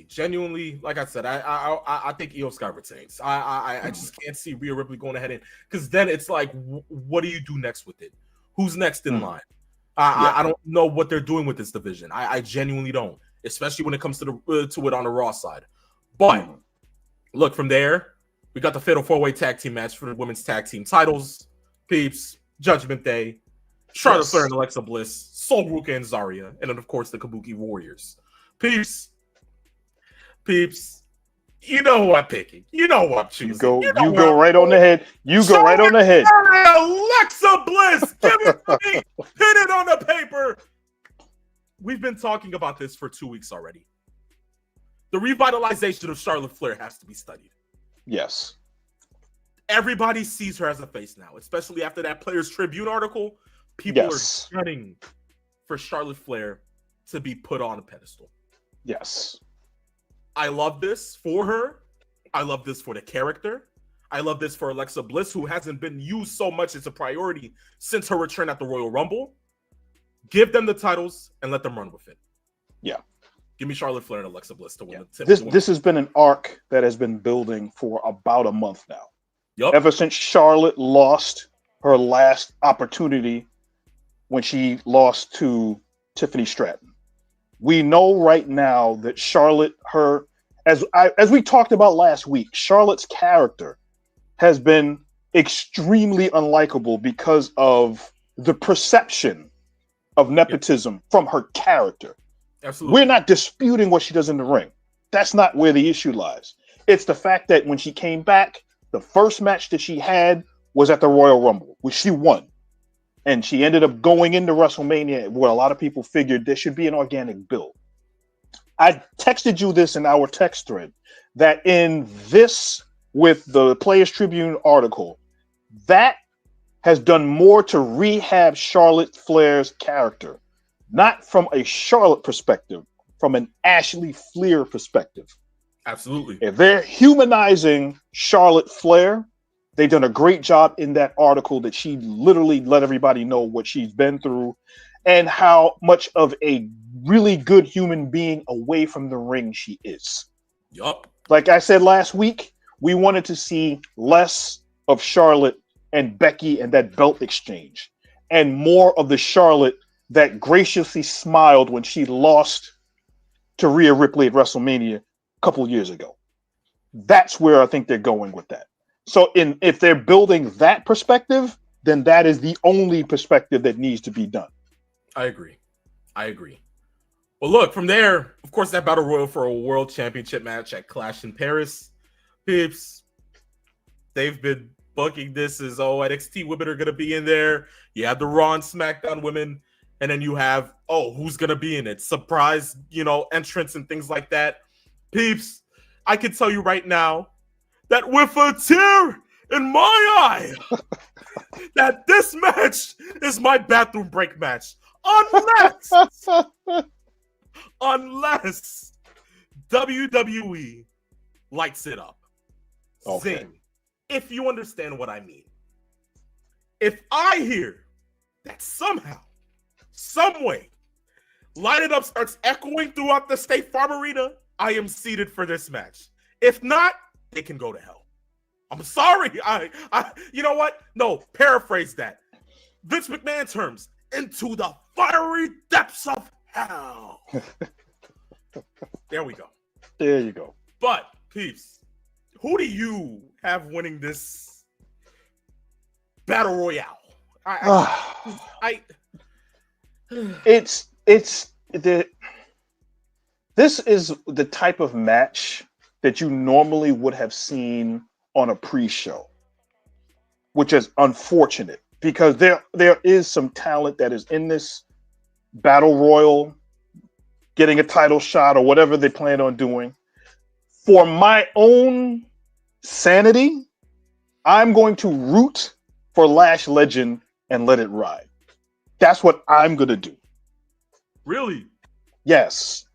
Genuinely, like I said, I think Io Sky retains. I just can't see Rhea Ripley going ahead because then it's like, what do you do next with it? Who's next in line? I don't know what they're doing with this division. I genuinely don't, especially when it comes to it on the Raw side. But look, from there, we got the Fatal 4-Way Tag Team match for the women's tag team titles. Peeps, Judgment Day, Charlotte Flair and Alexa Bliss, Sol Ruka and Zarya, and then, of course, the Kabuki Warriors. Peeps, you know who I'm picking. You know who I'm choosing. You go right on the head. You go right on the head. Alexa Bliss, give it to me. Pin it on the paper. We've been talking about this for 2 weeks already. The revitalization of Charlotte Flair has to be studied. Yes. Everybody sees her as a face now, especially after that Players Tribune article. People are gunning for Charlotte Flair to be put on a pedestal. Yes. I love this for her. I love this for the character. I love this for Alexa Bliss, who hasn't been used so much as a priority since her return at the Royal Rumble. Give them the titles and let them run with it. Yeah. Give me Charlotte Flair and Alexa Bliss to win the This has been an arc that has been building for about a month now. Yup. Ever since Charlotte lost her last opportunity when she lost to Tiffany Stratton. We know right now that Charlotte, as we talked about last week, Charlotte's character has been extremely unlikable because of the perception of nepotism from her character. Absolutely. We're not disputing what she does in the ring. That's not where the issue lies. It's the fact that when she came back, the first match that she had was at the Royal Rumble, which she won. And she ended up going into WrestleMania where a lot of people figured there should be an organic build. I texted you this in our text thread that in this, with the Players Tribune article, that has done more to rehab Charlotte Flair's character, not from a Charlotte perspective, from an Ashley Flair perspective. Absolutely. If they're humanizing Charlotte Flair, they've done a great job in that article that she literally let everybody know what she's been through and how much of a really good human being away from the ring she is. Yup. Like I said last week, we wanted to see less of Charlotte and Becky and that belt exchange and more of the Charlotte that graciously smiled when she lost to Rhea Ripley at WrestleMania a couple years ago. That's where I think they're going with that. So if they're building that perspective, then that is the only perspective that needs to be done. I agree. Well, look, from there, of course, that Battle Royal for a World Championship match at Clash in Paris. Peeps, they've been bugging this as, NXT women are going to be in there. You have the Raw and SmackDown women. And then you have, who's going to be in it? Surprise, entrance and things like that. Peeps, I can tell you right now that with a tear in my eye, that this match is my bathroom break match. Unless WWE lights it up. Okay. Zing. If you understand what I mean. If I hear that somehow, some way, Light It Up starts echoing throughout the State Farm Arena, I am seated for this match. If not, they can go to hell. I'm sorry. You know what? No, paraphrase that. Vince McMahon terms, into the fiery depths of hell. There we go. There you go. But, peeps, who do you have winning this Battle Royale? This is the type of match that you normally would have seen on a pre-show, which is unfortunate because there is some talent that is in this battle royal, getting a title shot or whatever they plan on doing. For my own sanity, I'm going to root for Lash Legend and let it ride. That's what I'm going to do. Really? Yes.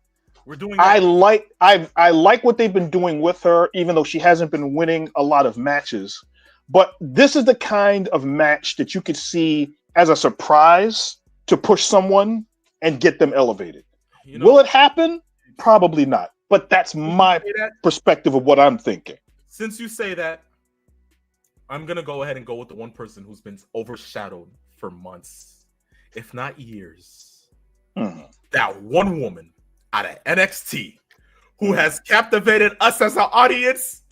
We're doing that. I like what they've been doing with her, even though she hasn't been winning a lot of matches. But this is the kind of match that you could see as a surprise to push someone and get them elevated. Will it happen? Probably not. But that's my perspective of what I'm thinking. Since you say that, I'm going to go ahead and go with the one person who's been overshadowed for months, if not years. That one woman out of NXT who has captivated us as an audience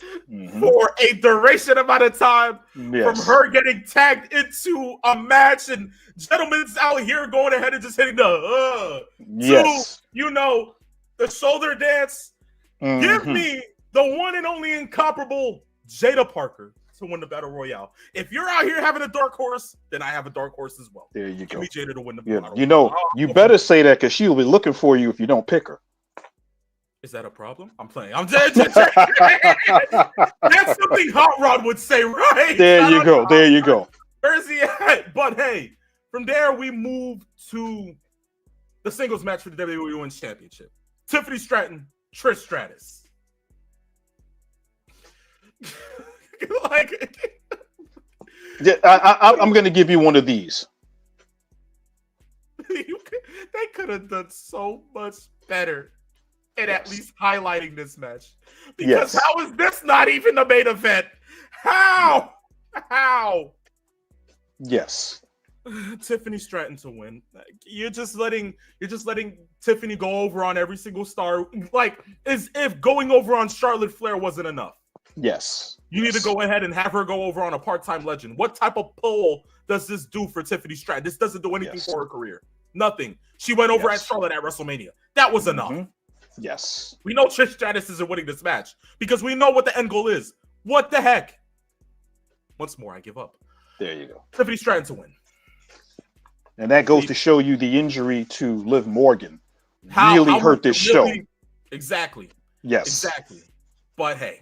for a duration amount of time, from her getting tagged into a match and gentlemen's out here going ahead and just hitting the the shoulder dance. Give me the one and only incomparable Jada Parker to win the Battle Royale. If you're out here having a dark horse, then I have a dark horse as well. There you Give go. me Jada to win the Battle Royale. You better say that because she'll be looking for you if you don't pick her. Is that a problem? I'm playing. I'm just that's something Hot Rod would say, right? There you go. There you go. Where's he at? But hey, from there we move to the singles match for the WWE Women's Championship. Tiffany Stratton, Trish Stratus. I'm going to give you one of these. They could have done so much better in at least highlighting this match. Because how is this not even the main event? How? How? Yes. Tiffany Stratton to win. You're just letting Tiffany go over on every single star, like as if going over on Charlotte Flair wasn't enough. Yes. You need to go ahead and have her go over on a part-time legend. What type of pull does this do for Tiffany Stratton? This doesn't do anything for her career. Nothing. She went over at Charlotte at WrestleMania. That was enough. Yes. We know Trish Stratus isn't winning this match because we know what the end goal is. What the heck? Once more, I give up. There you go. Tiffany Stratton to win. And that goes to show you the injury to Liv Morgan really hurt this show. Exactly. Yes. Exactly. But hey,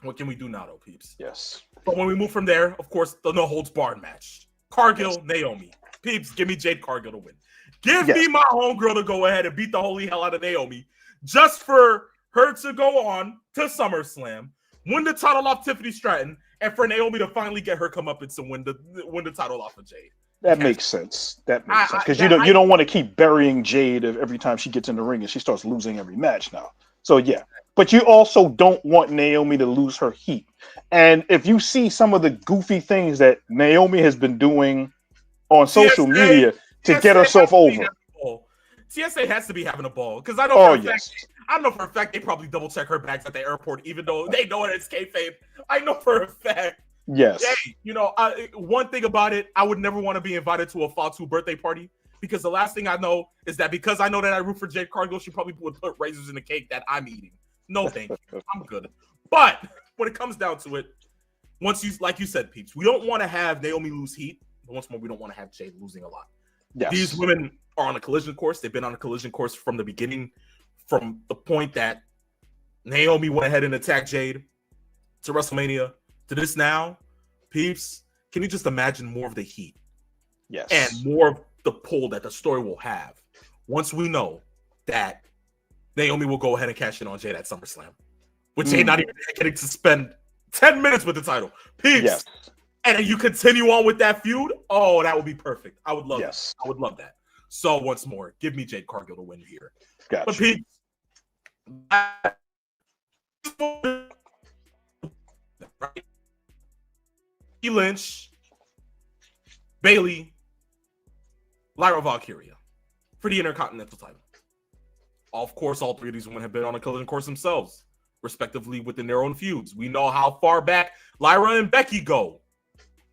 what can we do now, though, peeps? Yes. But when we move from there, of course, the no holds barred match. Cargill, Naomi. Peeps, give me Jade Cargill to win. Give me my homegirl to go ahead and beat the holy hell out of Naomi just for her to go on to SummerSlam, win the title off Tiffany Stratton, and for Naomi to finally get her comeuppance and win the title off of Jade. That makes sense. That makes sense because you don't want to keep burying Jade every time she gets in the ring and she starts losing every match now. So yeah, but you also don't want Naomi to lose her heat. And if you see some of the goofy things that Naomi has been doing on social media to get herself over, TSA has to be having a ball because I know for a fact they probably double check her bags at the airport, even though they know it's kayfabe. I know for a fact. Yes. Hey, one thing about it, I would never want to be invited to a Fatu birthday party because the last thing I know is that because I know that I root for Jade Cargill, she probably would put razors in the cake that I'm eating. No, thank you. I'm good. But when it comes down to it, like you said, peeps, we don't want to have Naomi lose heat. But once more, we don't want to have Jade losing a lot. Yes. These women are on a collision course. They've been on a collision course from the beginning, from the point that Naomi went ahead and attacked Jade to WrestleMania. To this now, peeps, can you just imagine more of the heat? Yes. And more of the pull that the story will have once we know that Naomi will go ahead and cash in on Jade at SummerSlam, with Jade not even getting to spend 10 minutes with the title. Peeps. Yes. And you continue on with that feud. Oh, that would be perfect. I would love it. I would love that. So once more, give me Jade Cargill to win here. Gotcha. But peeps, Lynch, Bayley, Lyra Valkyria for the Intercontinental title. Of course, all three of these women have been on a collision course themselves, respectively within their own feuds. We know how far back Lyra and Becky go,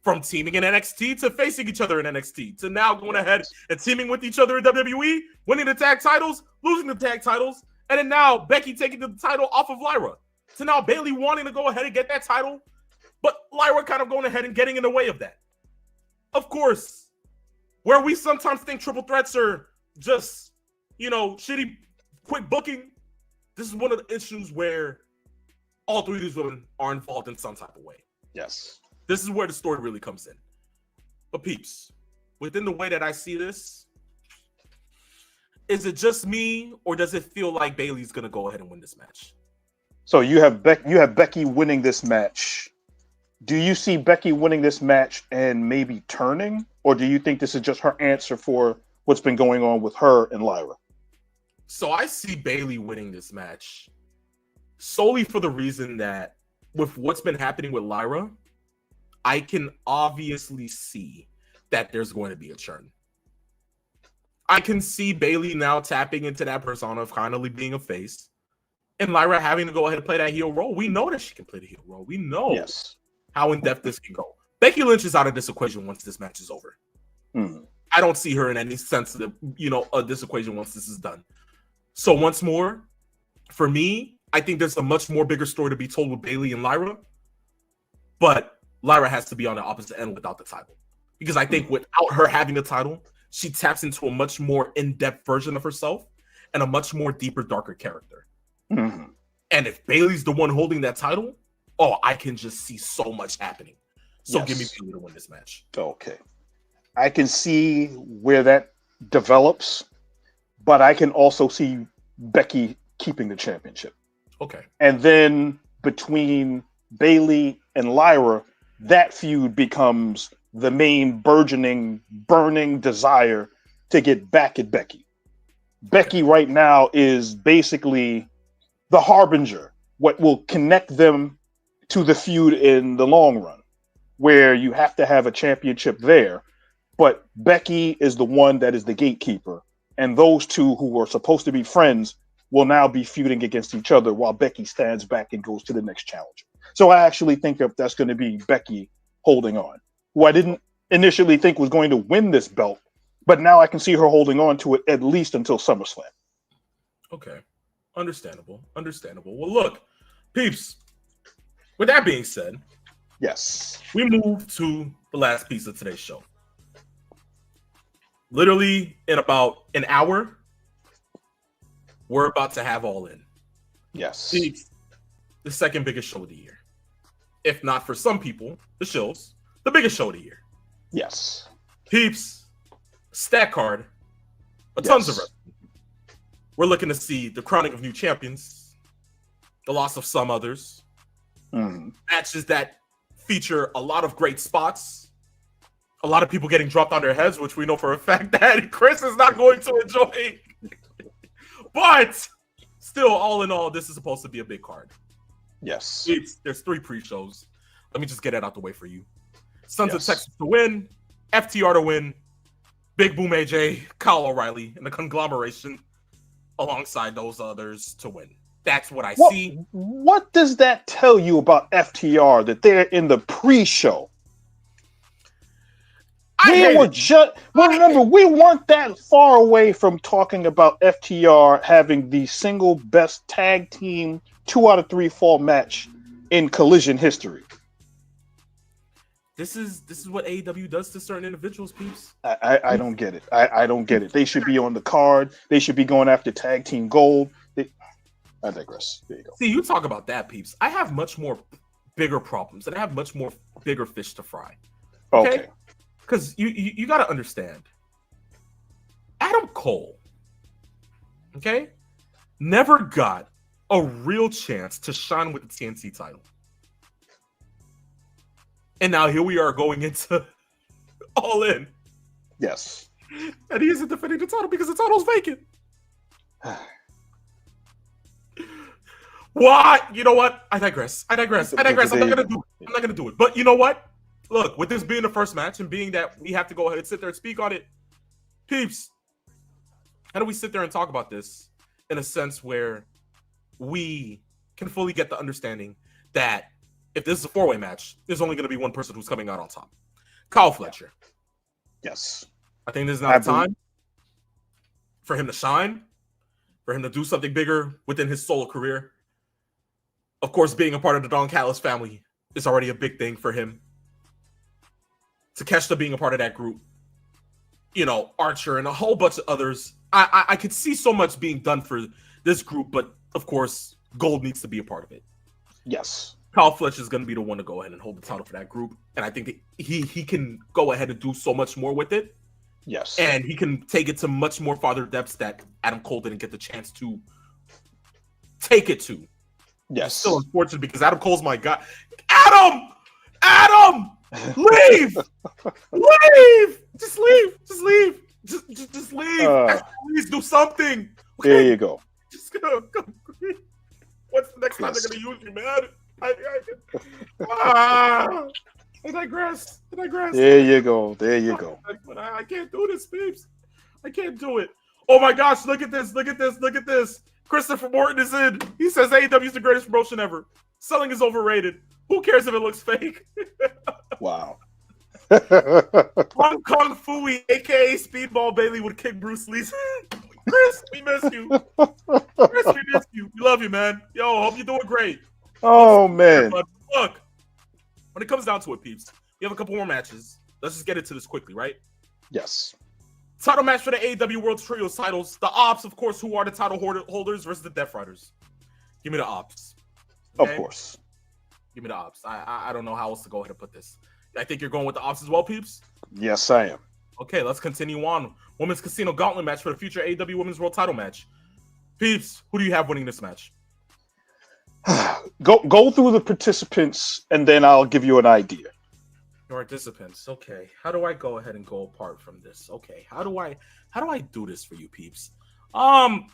from teaming in NXT to facing each other in NXT to now going ahead and teaming with each other in WWE, winning the tag titles, losing the tag titles, and then now Becky taking the title off of Lyra. So now Bayley wanting to go ahead and get that title, but Lyra kind of going ahead and getting in the way of that. Of course, where we sometimes think triple threats are just, shitty, quick booking, this is one of the issues where all three of these women are involved in some type of way. Yes. This is where the story really comes in. But peeps, within the way that I see this, is it just me or does it feel like Bayley's going to go ahead and win this match? So you have Becky winning this match. Do you see Becky winning this match and maybe turning? Or do you think this is just her answer for what's been going on with her and Lyra? So I see Bayley winning this match solely for the reason that with what's been happening with Lyra, I can obviously see that there's going to be a churn. I can see Bayley now tapping into that persona of finally being a face and Lyra having to go ahead and play that heel role. We know that she can play the heel role. We know how in-depth this can go. Becky Lynch is out of this equation once this match is over. I don't see her in any sense of this equation once this is done. So once more, for me, I think there's a much more bigger story to be told with Bayley and Lyra, but Lyra has to be on the opposite end without the title. Because I think without her having the title, she taps into a much more in-depth version of herself and a much more deeper, darker character. And if Bayley's the one holding that title, I can just see so much happening. So give me Bayley to win this match. Okay. I can see where that develops, but I can also see Becky keeping the championship. Okay. And then between Bayley and Lyra, that feud becomes the main burning desire to get back at Becky. Becky right now is basically the harbinger, what will connect them to the feud in the long run. where you have to have a championship there, but Becky is the one that is the gatekeeper, and those two who were supposed to be friends will now be feuding against each other while Becky stands back and goes to the next challenger. So I actually think that that's going to be Becky holding on, who I didn't initially think was going to win this belt, but now I can see her holding on to it at least until SummerSlam. Okay. Understandable. Well, look, peeps, with that being said, yes, we move to the last piece of today's show. Literally in about an hour, we're about to have All In. Yes. Peeps, the second biggest show of the year. If not for some people, the biggest show of the year. Yes. Peeps, stat card, tons of wrestling. We're looking to see the crowning of new champions, the loss of some others, matches that feature a lot of great spots, a lot of people getting dropped on their heads, which we know for a fact that Chris is not going to enjoy. But still, all in all, this is supposed to be a big card. Yes. There's 3 pre-shows. Let me just get it out the way for you. Sons of Texas to win, FTR to win, Big Boom AJ, Kyle O'Reilly, and the conglomeration alongside those others to win. That's what I see. What does that tell you about FTR that they're in the pre-show? Remember, we weren't that far away from talking about FTR having the single best tag team 2 out of 3 fall match in Collision history. This is what AEW does to certain individuals, peeps. I don't get it. I don't get it. They should be on the card. They should be going after tag team gold. I digress. There you go. See, you talk about that, peeps. I have much more bigger problems, and I have much more bigger fish to fry. Okay. Because you got to understand, Adam Cole, okay, never got a real chance to shine with the TNT title. And now here we are going into All In. Yes. And he isn't defending the title because the title's vacant. What? You know what? I digress. I'm not going to do it. But you know what? Look, with this being the first match and being that we have to go ahead and sit there and speak on it, peeps, how do we sit there and talk about this in a sense where we can fully get the understanding that if this is a 4-way match, there's only going to be one person who's coming out on top. Kyle Fletcher. Yes. I think this is not a time for him to shine, for him to do something bigger within his solo career. Of course, being a part of the Don Callis family is already a big thing for him. Takeshita being a part of that group, Archer and a whole bunch of others. I could see so much being done for this group, but of course, Gold needs to be a part of it. Yes. Kyle Fletcher is going to be the one to go ahead and hold the title for that group. And I think that he can go ahead and do so much more with it. Yes. And he can take it to much more farther depths that Adam Cole didn't get the chance to take it to. Yes. It's still unfortunate because Adam Cole's my guy. Adam! Leave! Leave! Just leave! Just leave! Just leave! Please do something! Okay? There you go. Just go. What's the next time they're going to use you, man? I digress. There you go. I can't do this, peeps. I can't do it. Oh my gosh, look at this. Christopher Morton is in. He says AEW is the greatest promotion ever. Selling is overrated. Who cares if it looks fake? Wow. Hong Kong Fooey, a.k.a. Speedball Bailey, would kick Bruce Lee's. Chris, we miss you. We love you, man. Yo, hope you're doing great. Oh, man. Look, when it comes down to it, peeps, we have a couple more matches. Let's just get into this quickly, right? Yes. Title match for the AEW World Trios titles. The Ops, of course, who are the title holders versus the Death Riders. Give me the Ops. Okay? Of course. Give me the Ops. I don't know how else to go ahead and put this. I think you're going with the Ops as well, peeps? Yes, I am. Okay, let's continue on. Women's Casino Gauntlet match for the future AEW Women's World Title match. Peeps, who do you have winning this match? Go through the participants, and then I'll give you an idea. Your participants. Okay. How do I go ahead and go apart from this? Okay. How do I do this for you, peeps? Can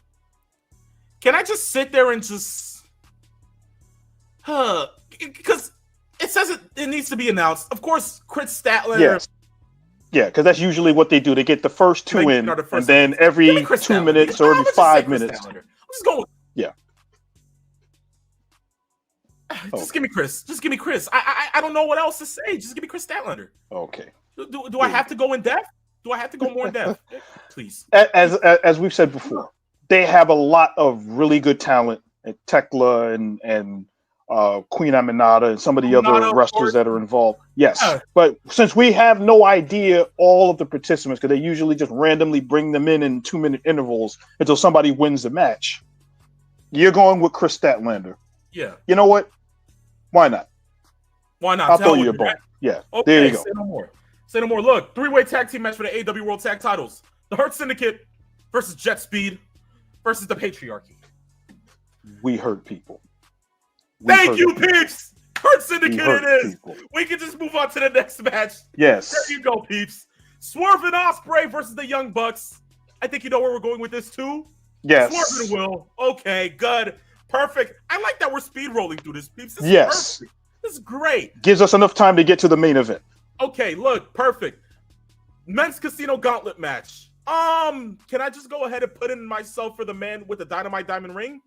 I just sit there and just because It says it needs to be announced. Of course, Chris Statlander. Yes. Yeah, because that's usually what they do. They get the first two in, and then every 2 minutes or every 5 minutes. I'm just going. Yeah. Just give me Chris. Just give me Chris. I don't know what else to say. Just give me Chris Statlander. Okay. Do I have to go in depth? Do I have to go more in depth? Please. As we've said before, they have a lot of really good talent. Tekla and Queen Aminata and some of the other wrestlers that are involved. Yes. Yeah. But since we have no idea all of the participants, because they usually just randomly bring them in 2-minute intervals until somebody wins the match, you're going with Chris Statlander. Yeah. You know what? Why not? Why not? I'll throw you a bone. Yeah. Okay, there you go. Say no more. Say no more. Look, 3-way tag team match for the AEW World Tag Titles. The Hurt Syndicate versus Jet Speed versus the Patriarchy. We hurt people. Thank you, peeps. Hurt Syndicate it is. People. We can just move on to the next match. Yes. There you go, peeps. Swerve and Ospreay versus the Young Bucks. I think you know where we're going with this too. Yes. Swerve and Will. Okay, good. Perfect. I like that we're speed rolling through this, peeps. This is perfect. This is great. Gives us enough time to get to the main event. Okay, look, perfect. Men's Casino Gauntlet match. Can I just go ahead and put in myself for the man with the Dynamite Diamond Ring?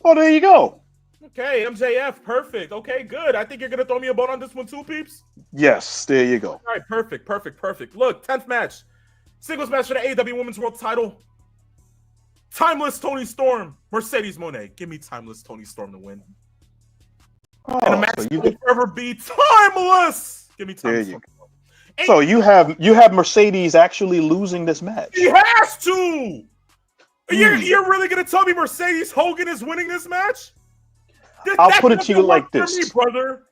Oh, there you go. Okay, MJF, perfect. Okay, good. I think you're going to throw me a bone on this one too, peeps? Yes, there you go. All right, perfect. Look, 10th match. Singles match for the AEW Women's World Title. Timeless Toni Storm, Mercedes Moné. Give me Timeless Toni Storm to win. Oh, and a match will forever be timeless. Give me Timeless Storm. So you have Mercedes actually losing this match. He has to. You're really going to tell me Mercedes Hogan is winning this match? I'll put it to you like this, me, brother.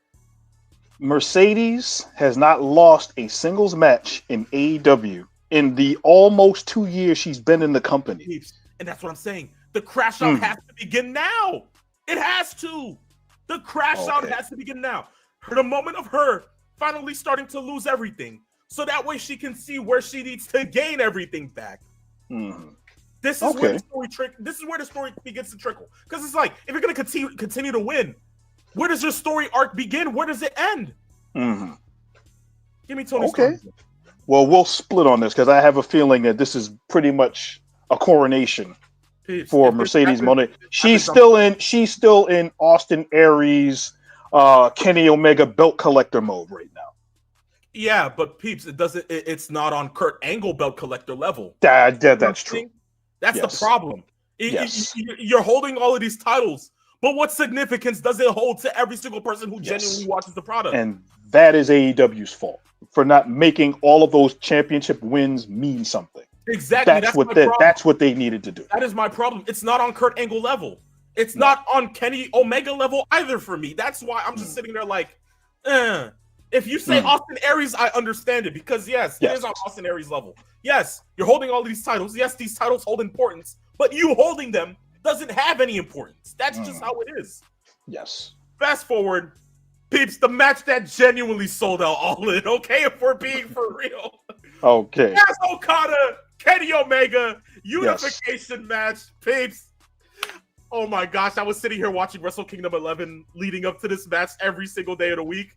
Mercedes has not lost a singles match in AEW in the almost 2 years she's been in the company. And that's what I'm saying. The crash out has to begin now. It has to. The crash out has to begin now. The moment of her finally starting to lose everything, so that way she can see where she needs to gain everything back. This is where the story This is where the story begins to trickle. Because it's like, if you're going to continue to win, where does your story arc begin? Where does it end? Give me Toni Storm. Well, we'll split on this because I have a feeling that this is pretty much a coronation for Mercedes Moné. She's still in Austin Aries, Kenny Omega belt collector mode right now. Yeah, but peeps, it's not on Kurt Angle belt collector level. That's true. That's the problem. You're holding all of these titles, but what significance does it hold to every single person who genuinely watches the product? And that is AEW's fault for not making all of those championship wins mean something. Exactly. That's what they needed to do. That is my problem. It's not on Kurt Angle level. It's not on Kenny Omega level either for me. That's why I'm just sitting there like, If you say Austin Aries, I understand it because it is on Austin Aries level. Yes, you're holding all these titles. Yes, these titles hold importance, but you holding them doesn't have any importance. That's just how it is. Yes. Fast forward, peeps, the match that genuinely sold out All In. Okay, if we're being for real. Okay. Yes, Okada, Kenny Omega, unification match, peeps. Oh my gosh, I was sitting here watching Wrestle Kingdom 11 leading up to this match every single day of the week.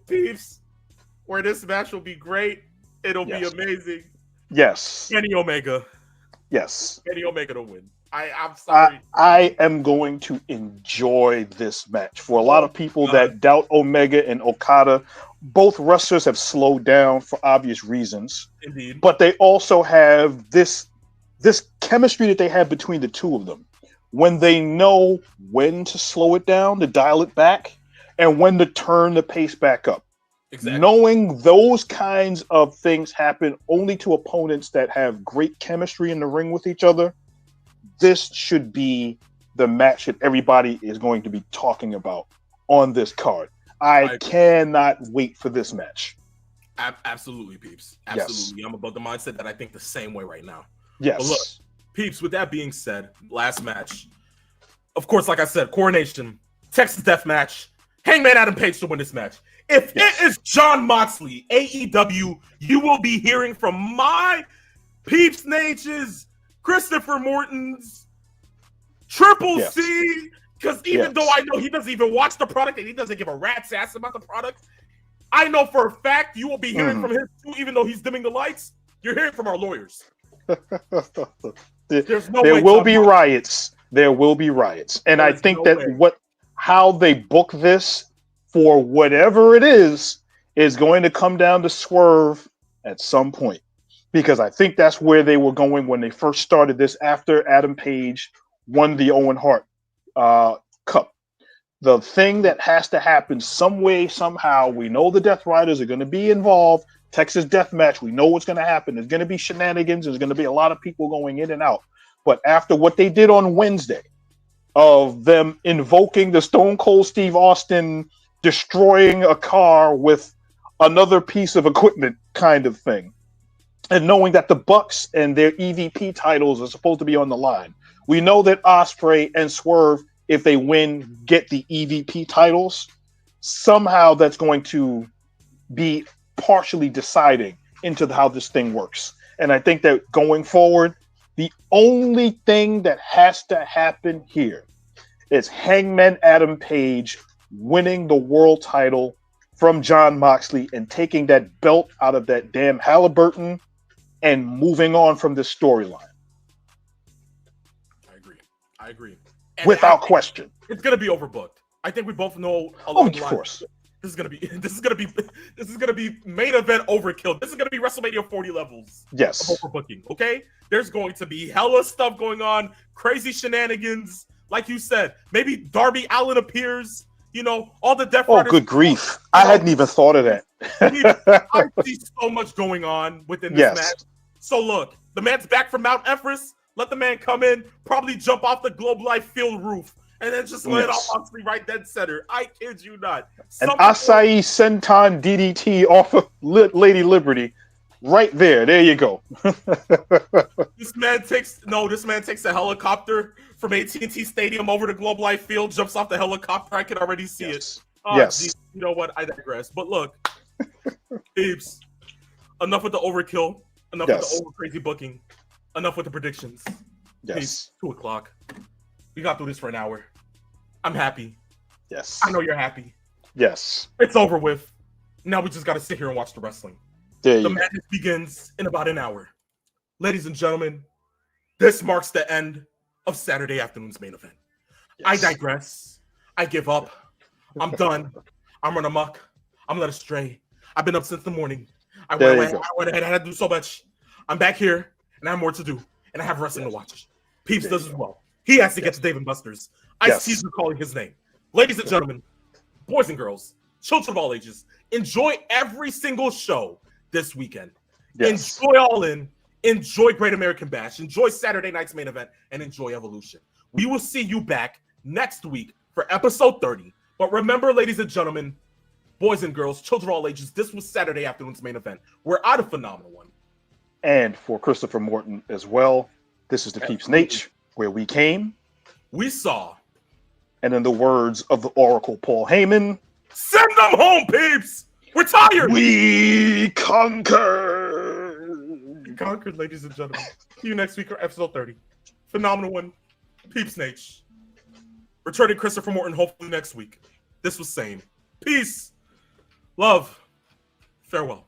Peeps, where this match will be great. It'll be amazing. Yes. Kenny Omega. Yes. Kenny Omega to win. I'm sorry. I am going to enjoy this match. For a lot of people that doubt Omega and Okada, both wrestlers have slowed down for obvious reasons. Indeed. But they also have this chemistry that they have between the two of them. When they know when to slow it down, to dial it back, and when to turn the pace back up. Exactly. Knowing those kinds of things happen only to opponents that have great chemistry in the ring with each other, this should be the match that everybody is going to be talking about on this card. I cannot wait for this match. Absolutely, peeps. Absolutely. Yes. I'm about the mindset that I think the same way right now. Yes. But look, peeps, with that being said, last match. Of course, like I said, coronation, Texas Death Match, Hangman Adam Page to win this match. If it is Jon Moxley, AEW, you will be hearing from my peeps Nages, Christopher Morton's, Triple C, Because even though I know he doesn't even watch the product and he doesn't give a rat's ass about the product, I know for a fact you will be hearing from him too, even though he's dimming the lights. You're hearing from our lawyers. There's no there will be riots. There will be riots. And I think how they book this for whatever it is going to come down to Swerve at some point. Because I think that's where they were going when they first started this after Adam Page won the Owen Hart Cup. The thing that has to happen some way, somehow, we know the Death Riders are going to be involved. Texas Death Match, we know what's going to happen. There's going to be shenanigans. There's going to be a lot of people going in and out. But after what they did on Wednesday, of them invoking the Stone Cold Steve Austin destroying a car with another piece of equipment kind of thing, and knowing that the Bucks and their EVP titles are supposed to be on the line, we know that Ospreay and Swerve, if they win, get the EVP titles. Somehow that's going to be partially deciding into how this thing works. And I think that going forward, the only thing that has to happen here is Hangman Adam Page winning the world title from Jon Moxley and taking that belt out of that damn Halliburton and moving on from this storyline. I agree. And without question. It's going to be overbooked. I think we both know along the line. Of course. This is gonna be main event overkill. This is gonna be WrestleMania 40 levels. Yes. Of overbooking. Okay. There's going to be hella stuff going on, crazy shenanigans. Like you said, maybe Darby Allin appears. You know, all the Death Riders. Oh, good grief! I hadn't even thought of that. I see so much going on within this match. So look, the man's back from Mount Everest. Let the man come in, probably jump off the Globe Life Field roof. And then just let it off Moxley right dead center. I kid you not. An Acai Senton DDT off of Lady Liberty. Right there. There you go. This man takes a helicopter from AT&T Stadium over to Globe Life Field, jumps off the helicopter. I can already see it. Oh, yes. Geez, you know what? I digress. But look, Beeps, enough with the overkill. Enough with the over crazy booking. Enough with the predictions. Yes. Beeps, 2:00. We got through this for an hour. I'm happy. Yes. I know you're happy. Yes. It's over with. Now we just got to sit here and watch the wrestling. The madness begins in about an hour. Ladies and gentlemen, this marks the end of Saturday afternoon's main event. Yes. I digress. I give up. I'm done. I'm run amok. I'm led astray. I've been up since the morning. I went ahead. I had to do so much. I'm back here, and I have more to do, and I have wrestling to watch. Peeps does as well. He has to get to Dave & Buster's. I see you calling his name. Ladies and gentlemen, boys and girls, children of all ages, enjoy every single show this weekend. Yes. Enjoy All In. Enjoy Great American Bash. Enjoy Saturday night's main event. And enjoy Evolution. We will see you back next week for episode 30. But remember, ladies and gentlemen, boys and girls, children of all ages, this was Saturday afternoon's main event. We're out of Phenomenal One. And for Christopher Morton as well, this is the Peeps Nate, where we came, we saw, and in the words of the Oracle Paul Heyman, send them home, peeps! We're tired! We conquered! We conquered, ladies and gentlemen. See you next week for episode 30. Phenomenal One, Peeps Nate. Returning Christopher Morton hopefully next week. This was Sane. Peace, love, farewell.